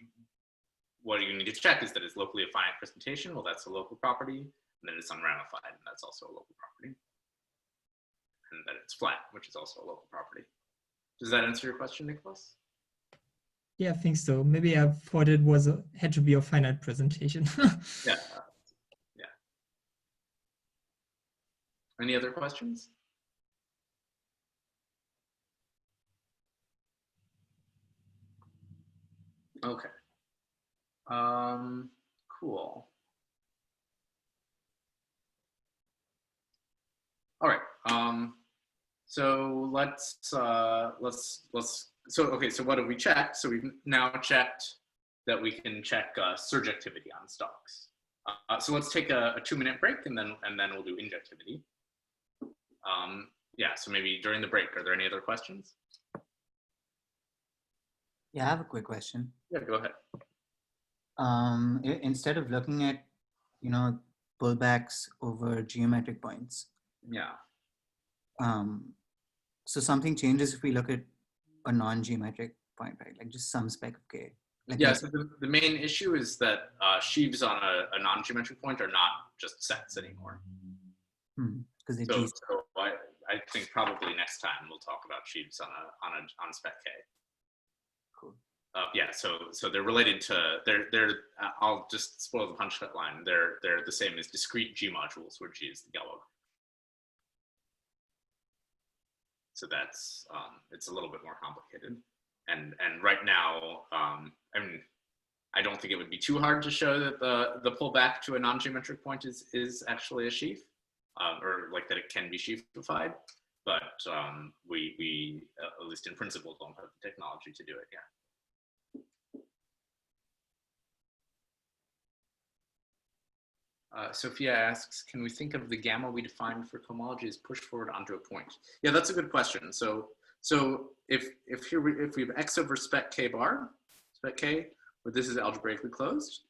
what you need to check is that it's locally a finite presentation. Well, that's a local property. And then it's unramified, and that's also a local property. And that it's flat, which is also a local property. Does that answer your question, Nicholas? Yeah, I think so. Maybe I thought it was had to be a finite presentation. Yeah. Yeah. Any other questions? Okay. Cool. All right. So so what have we checked? So we've now checked that we can check surjectivity on stalks. So let's take a 2-minute break and then we'll do injectivity. Yeah, so maybe during the break, are there any other questions? Yeah, I have a quick question. Yeah, go ahead. Instead of looking at, pullbacks over geometric points, Yeah. so something changes if we look at a non-geometric point, right? Like just some spec of k. Like Yeah, so the main issue is that sheaves on a non-geometric point are not just sets anymore. Because they So I think probably next time we'll talk about sheaves on spec k. Cool. Yeah, so they're related to they're I'll just spoil the punchline. They're the same as discrete G modules where G is the Galois. So that's it's a little bit more complicated. And right now, I mean, I don't think it would be too hard to show that the pullback to a non-geometric point is actually a sheaf, or like that it can be sheafified. But we at least in principle don't have the technology to do it yet. Sophia asks, can we think of the gamma we defined for cohomology as push forward onto a point? Yeah, that's a good question. So if we have x over spec k bar, spec k, where this is algebraically closed,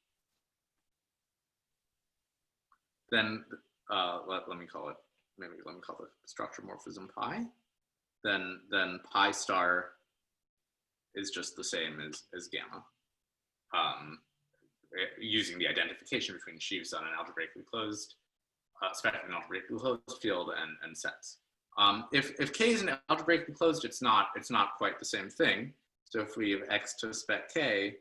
then let me call it the structure morphism pi. Then pi star is just the same as gamma. Using the identification between sheaves on an algebraically closed spectrum, an algebraically closed field, and sets. If k is an algebraically closed, it's not quite the same thing. So if we have x to spec k,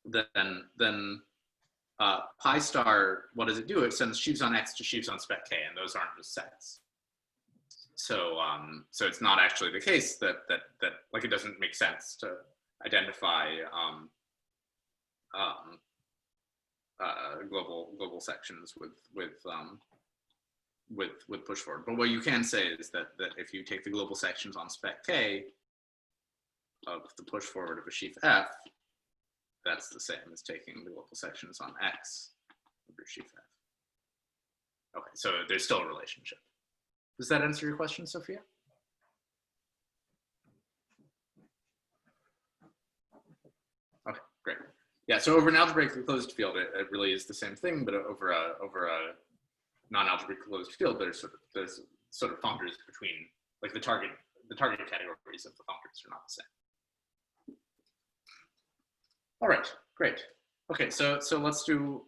then pi star, what does it do? It sends sheaves on x to sheaves on spec k, and those aren't just sets. So so it's not actually the case that like it doesn't make sense to identify global sections with push forward. But what you can say is that if you take the global sections on spec k of the push forward of a sheaf f, that's the same as taking the global sections on x of your sheaf f. Okay, so there's still a relationship. Does that answer your question, Sophia? Okay, great. Yeah, so over an algebraically closed field, it really is the same thing, but over a non-algebraically closed field, there's sort of functors between, like the target categories of the functors are not the same. All right, great. Okay, so let's do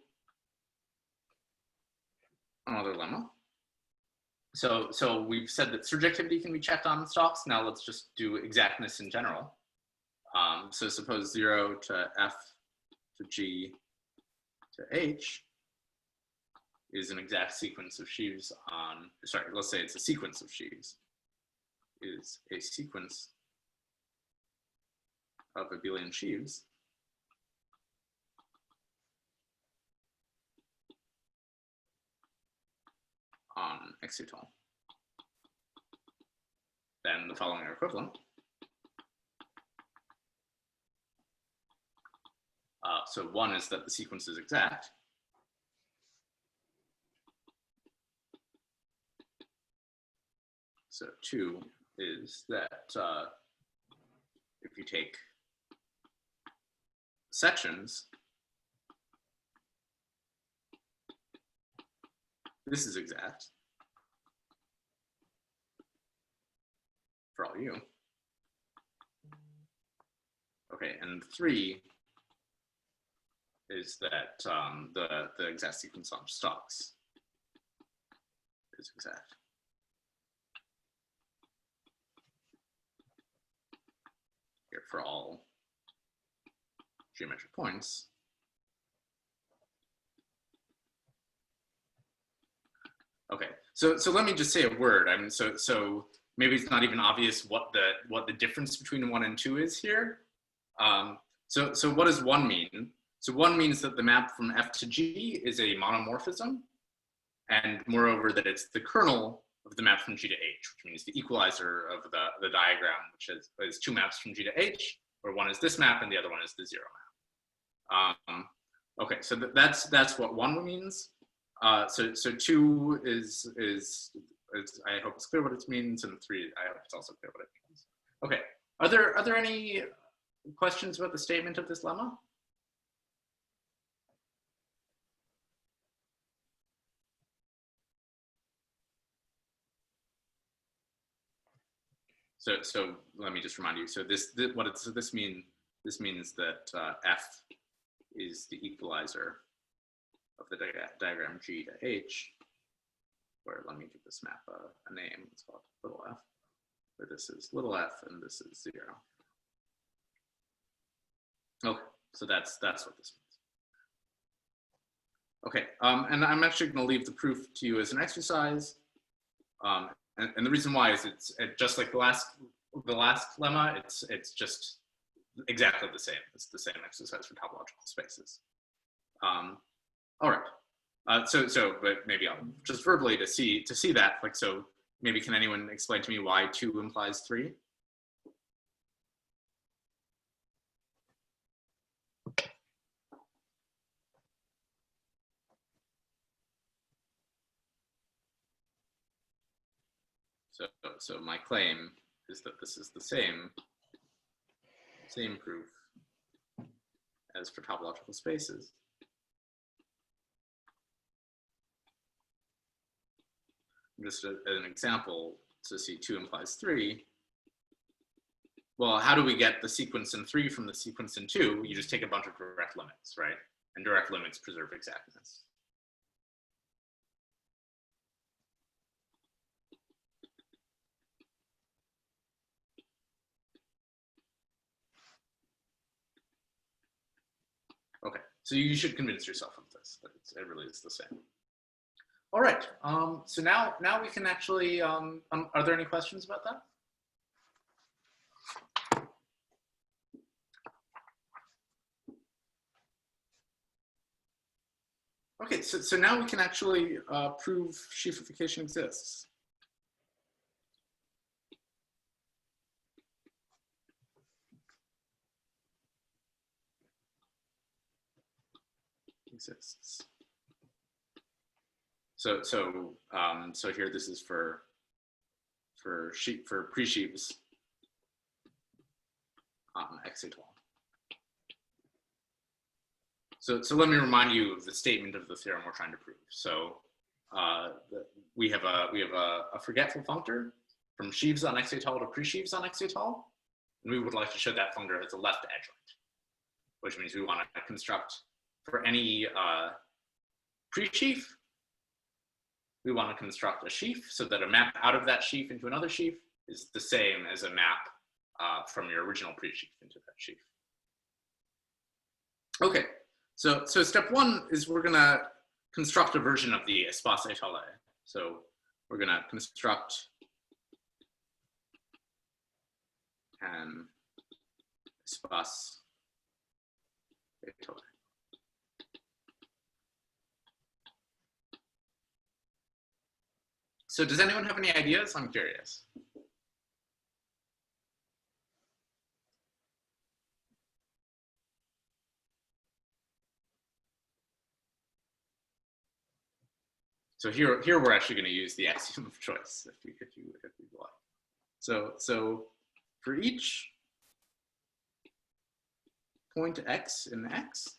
another lemma. So we've said that surjectivity can be checked on stalks. Now let's just do exactness in general. So suppose 0 to f to g to h is an exact sequence of sheaves on, sorry, let's say it's a sequence of sheaves, is a sequence of abelian sheaves on x etale. Then the following are equivalent. So 1 is that the sequence is exact. So 2 is that you take sections, this is exact for all u. Okay, and 3 is that the exact sequence on stalks is exact. Here for all geometric points. Okay, so let me just say a word. I mean, so maybe it's not even obvious what the difference between 1 and 2 is here. So what does 1 mean? So 1 means that the map from F to G is a monomorphism, and moreover that it's the kernel of the map from G to H, which means the equalizer of the diagram, which is 2 maps from G to H, where one is this map and the other one is the 0 map. Okay, so that's what 1 means. So 2 is I hope it's clear what it means, and 3 I hope it's also clear what it means. Okay, are there any questions about the statement of this lemma? So let me just remind you. So this means that F is the equalizer of the diagram G to H, where let me give this map a name. It's called little f, where this is little f and this is 0. Okay, so that's what this means. Okay, and I'm actually going to leave the proof to you as an exercise. And the reason why is it's just like the last lemma. It's just exactly the same. It's the same exercise for topological spaces. All right. So but maybe I'll just verbally to see that, like, so maybe can anyone explain to me why 2 implies 3? So my claim is that this is the same proof as for topological spaces. Just an example to see 2 implies 3. Well, how do we get the sequence in 3 from the sequence in 2? You just take a bunch of direct limits, right? And direct limits preserve exactness. Okay, so you should convince yourself of this, that it really is the same. All right, so now we can actually, are there any questions about that? Okay, so now we can actually prove sheafification exists. Exists. So here this is for pre-sheaves on etale. So let me remind you of the statement of the theorem we're trying to prove. So we have a forgetful functor from sheaves on etale to pre-sheaves on etale, and we would like to show that functor has a left adjoint, which means we want to construct for any pre-sheaf, we want to construct a sheaf so that a map out of that sheaf into another sheaf is the same as a map from your original pre-sheaf into that sheaf. Okay, so step 1 is we're going to construct a version of the espace etale. So we're going to construct an espace etale. So does anyone have any ideas? I'm curious. So here we're actually going to use the axiom of choice, if you like. So for each point X in X.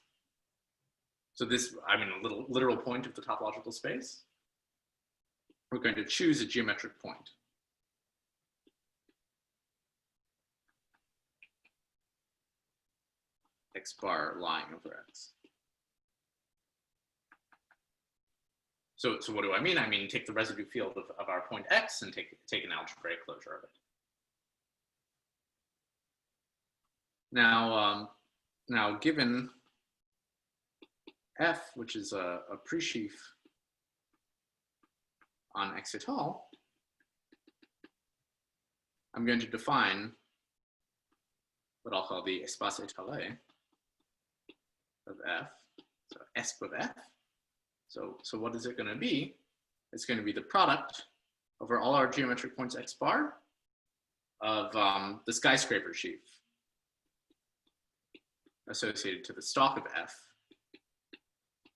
So this, I mean, a literal point of the topological space. We're going to choose a geometric point. X bar lying over X. So what do I mean? I mean, take the residue field of our point X and take an algebraic closure of it. Now, now given F, which is a pre-sheaf on X etale, I'm going to define what I'll call the espace etale of F, so esp of F. So what is it going to be? It's going to be the product over all our geometric points X bar of the skyscraper sheaf associated to the stalk of F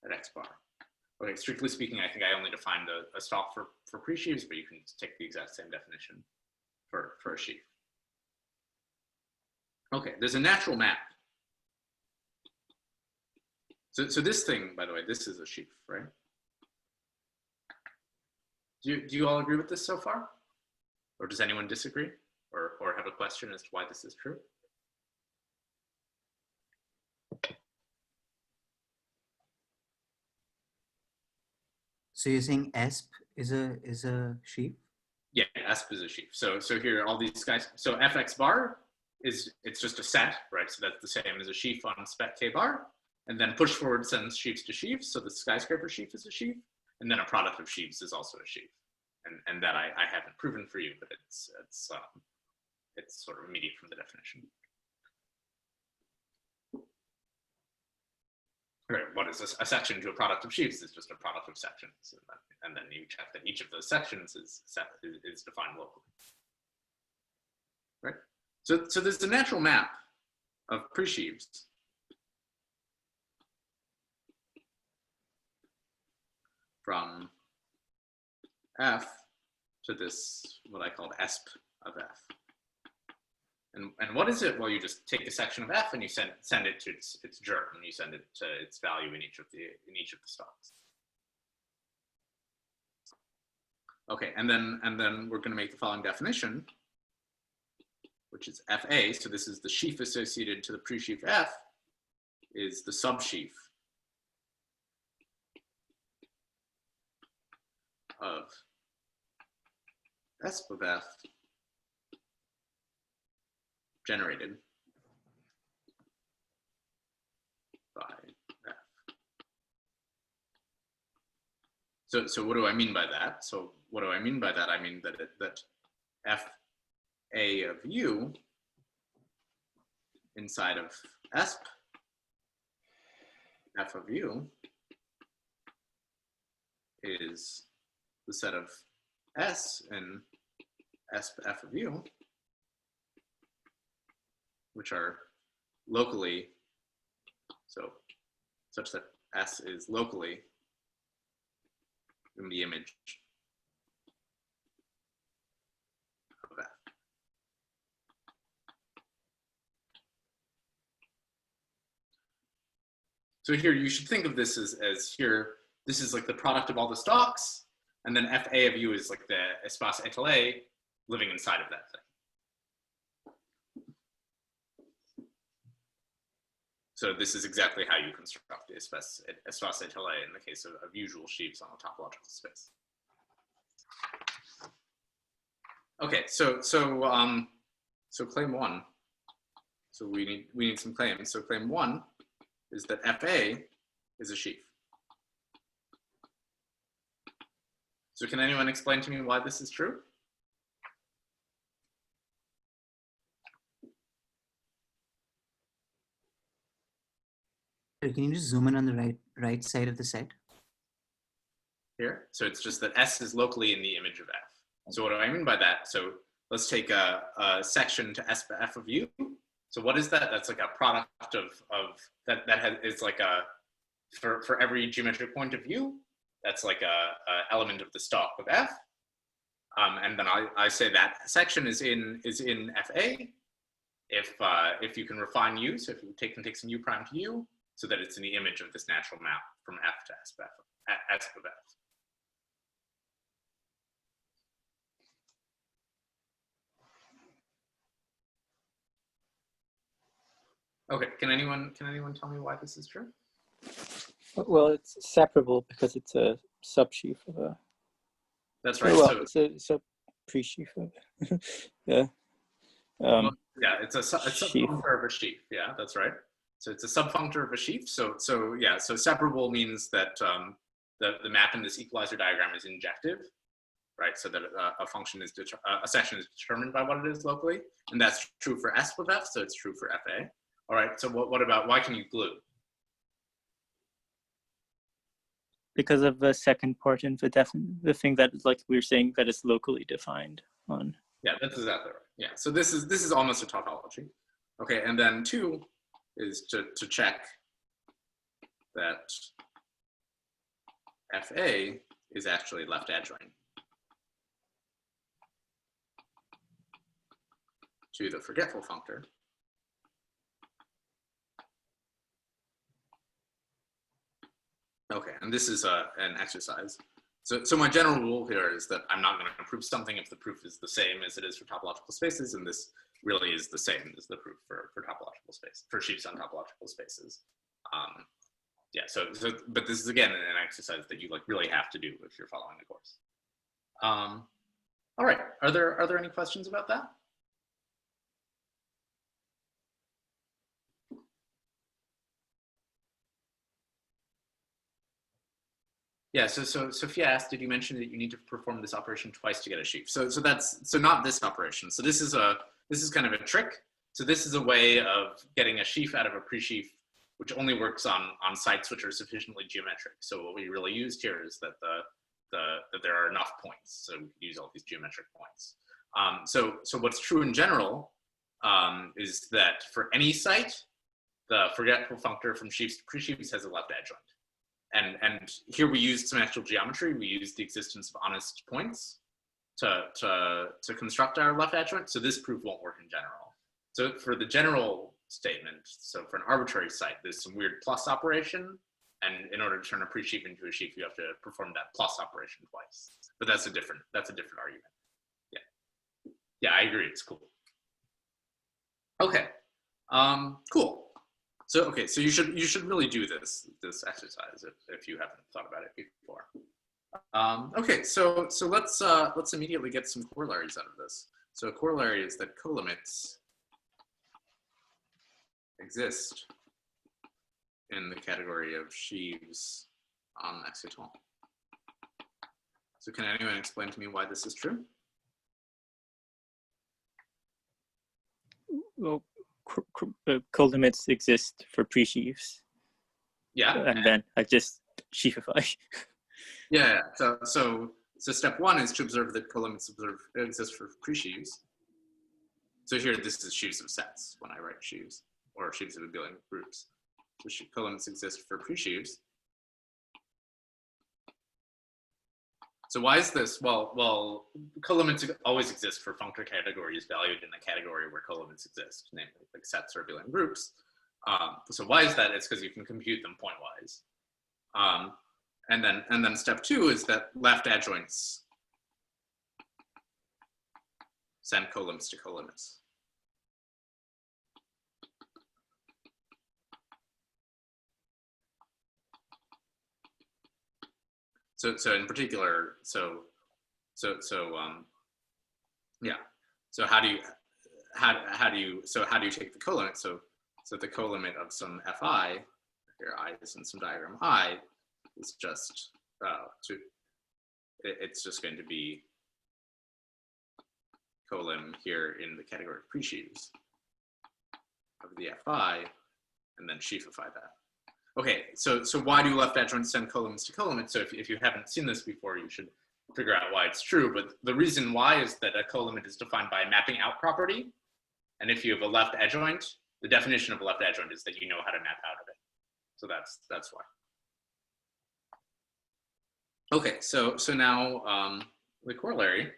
at X bar. Okay, strictly speaking, I think I only defined a stalk for pre-sheaves, but you can take the exact same definition for a sheaf. Okay, there's a natural map. So this thing, by the way, this is a sheaf, right? Do you all agree with this so far? Or does anyone disagree? Or have a question as to why this is true? So you're saying esp is a sheaf? Yeah, esp is a sheaf. So here are all these guys. So fx bar it's just a set, right? So that's the same as a sheaf on spec k bar. And then push forward sends sheaves to sheaves. So the skyscraper sheaf is a sheaf. And then a product of sheaves is also a sheaf. And that I haven't proven for you, but it's sort of immediate from the definition. Right, what is a section to a product of sheaves? It's just a product of sections. And then you check that each of those sections is defined locally. Right? So there's a natural map of pre-sheaves from F to this, what I called esp of F. And what is it? Well, you just take a section of F and you send it to its germ, and you send it to its value in each of the stalks. Okay, and then we're going to make the following definition, which is FA. So this is the sheaf associated to the pre-sheaf F, is the subsheaf of esp of F generated by F. So what do I mean by that? So what do I mean by that? I mean that FA of U inside of esp F of U is the set of S in esp F of U, which are locally, so such that S is locally in the image of F. So here you should think of this as here, this is like the product of all the stalks, and then FA of U is like the espace etale living inside of that thing. So this is exactly how you construct the espace etale in the case of usual sheaves on a topological space. Okay, so claim one. So we need some claims. So claim one is that FA is a sheaf. So can anyone explain to me why this is true? Can you just zoom in on the right side of the set? Here, so it's just that S is locally in the image of F. So what do I mean by that? So let's take a section to F of U. So what is that? That's like a product of it's like a, for every geometric point of U, that's like a element of the stalk of F. And then I say that section is in FA. if you can refine U, so if you can take some U prime to U, so that it's in the image of this natural map from F to S of F. Okay, can anyone tell me why this is true? Well, it's separable because it's a subsheaf of a. That's right. Well, So it's a pre-sheaf of. Yeah. well, yeah, it's a sheaf. subfunctor of a sheaf. Yeah, that's right. So it's a subfunctor of a sheaf. So yeah, so separable means that the map in this equalizer diagram is injective, right? So that a function is a section is determined by what it is locally, and that's true for S of F. So it's true for FA. All right. So what about why can you glue? Because of the second part in the thing that, like we were saying, that is locally defined on. Yeah, that's exactly right. Yeah, so this is almost a tautology. Okay, and then 2 is to check that FA is actually left adjoint to the forgetful functor. Okay, and this is an exercise. So my general rule here is that I'm not going to prove something if the proof is the same as it is for topological spaces, and this really is the same as the proof for topological space, for sheaves on topological spaces. Yeah, but this is again an exercise that you like really have to do if you're following the course. All right, are there any questions about that? Yeah, so Sophia asked, did you mention that you need to perform this operation twice to get a sheaf? So not this operation. So this is kind of a trick. So this is a way of getting a sheaf out of a pre-sheaf, which only works on sites which are sufficiently geometric. So what we really used here is that that there are enough points. So we could use all these geometric points. So what's true in general is that for any site, the forgetful functor from sheaves to pre-sheaves has a left adjoint. And here we used some actual geometry. We used the existence of honest points to construct our left adjoint. So this proof won't work in general. So for the general statement, so for an arbitrary site, there's some weird plus operation. And in order to turn a pre-sheaf into a sheaf, you have to perform that plus operation twice. But that's a different argument. Yeah. Yeah, I agree. It's cool. Okay. Cool. So so you should really do this exercise if you haven't thought about it before. Okay, so let's immediately get some corollaries out of this. So a corollary is that colimits exist in the category of sheaves on etale. So can anyone explain to me why this is true? Well, colimits exist for pre-sheaves. Yeah. And then I just sheafify. Yeah. So step 1 is to observe that colimits exist for pre-sheaves. So here, this is sheaves of sets when I write sheaves, or sheaves of abelian groups. So colimits exist for pre-sheaves. So why is this? Well, colimits always exist for functor categories valued in the category where colimits exist, namely like sets or abelian groups. So why is that? It's because you can compute them pointwise. And then step 2 is that left adjoints send colimits to colimits. So in particular, yeah. So how do you take the colimit? So the colimit of some fi, here I is in some diagram I, is just it's just going to be colim here in the category of pre-sheaves of the fi, and then sheafify that. Okay, so why do left adjoints send colimits to colimits? So if you haven't seen this before, you should figure out why it's true. But the reason why is that a colimit is defined by a mapping out property. And if you have a left adjoint, the definition of a left adjoint is that you know how to map out of it. So that's why. Okay, so now the corollary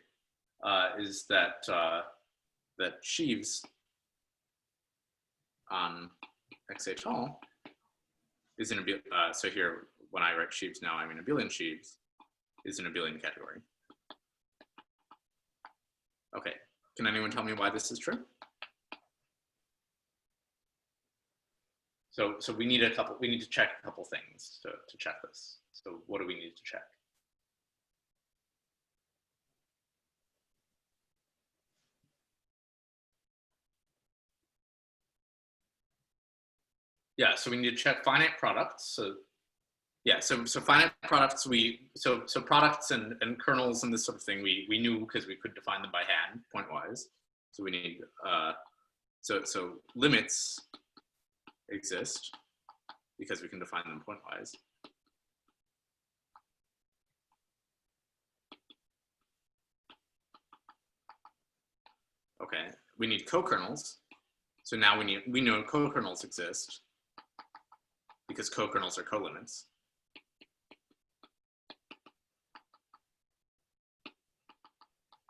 is that that sheaves on X etale is an abelian. So here, when I write sheaves now, I mean abelian sheaves is an abelian category. Okay, can anyone tell me why this is true? So we need to check a couple things to check this. So what do we need to check? Yeah, so we need to check finite products. So yeah, so finite products, so products and kernels and this sort of thing, we knew because we could define them by hand, pointwise. So we need, so limits exist because we can define them pointwise. Okay, we need co-kernels. So now we know co-kernels exist because co-kernels are co-limits.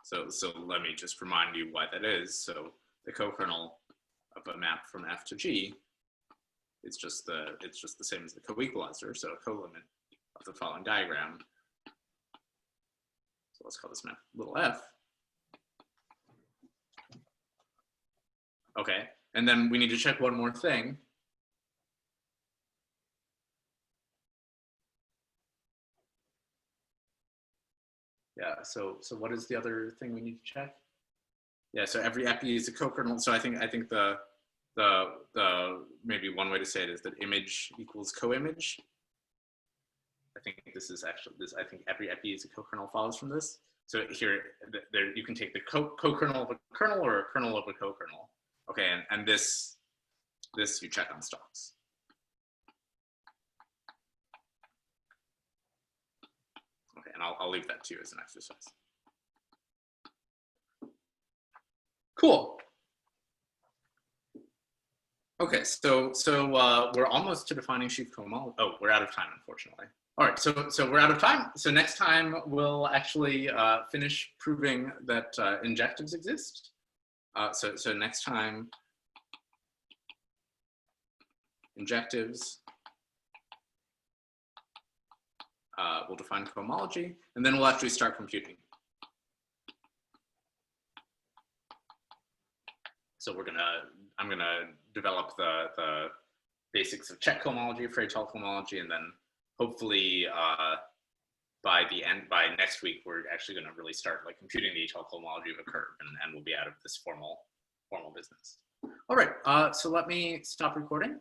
So let me just remind you why that is. So the co-kernel of a map from F to G, it's just the same as the co-equalizer. So a co-limit of the following diagram. So let's call this map little f. Okay, and then we need to check one more thing. Yeah, so what is the other thing we need to check? Yeah, so every epi is a co-kernel. So I think the maybe one way to say it is that image equals co-image. I think this is actually this. I think every epi is a co-kernel follows from this. So here, there you can take the co-kernel of a kernel or a kernel of a co-kernel. Okay, and this you check on stalks. Okay, and I'll leave that to you as an exercise. Cool. Okay, so we're almost to defining sheaf cohomology. Oh, we're out of time, unfortunately. All right, so we're out of time. So next time we'll actually finish proving that injectives exist. So next time, injectives. We'll define cohomology, and then we'll actually start computing. So I'm gonna develop the basics of check cohomology for etale cohomology, and then hopefully by next week we're actually gonna really start like computing the etale cohomology of a curve, and we'll be out of this formal business. All right, so let me stop recording.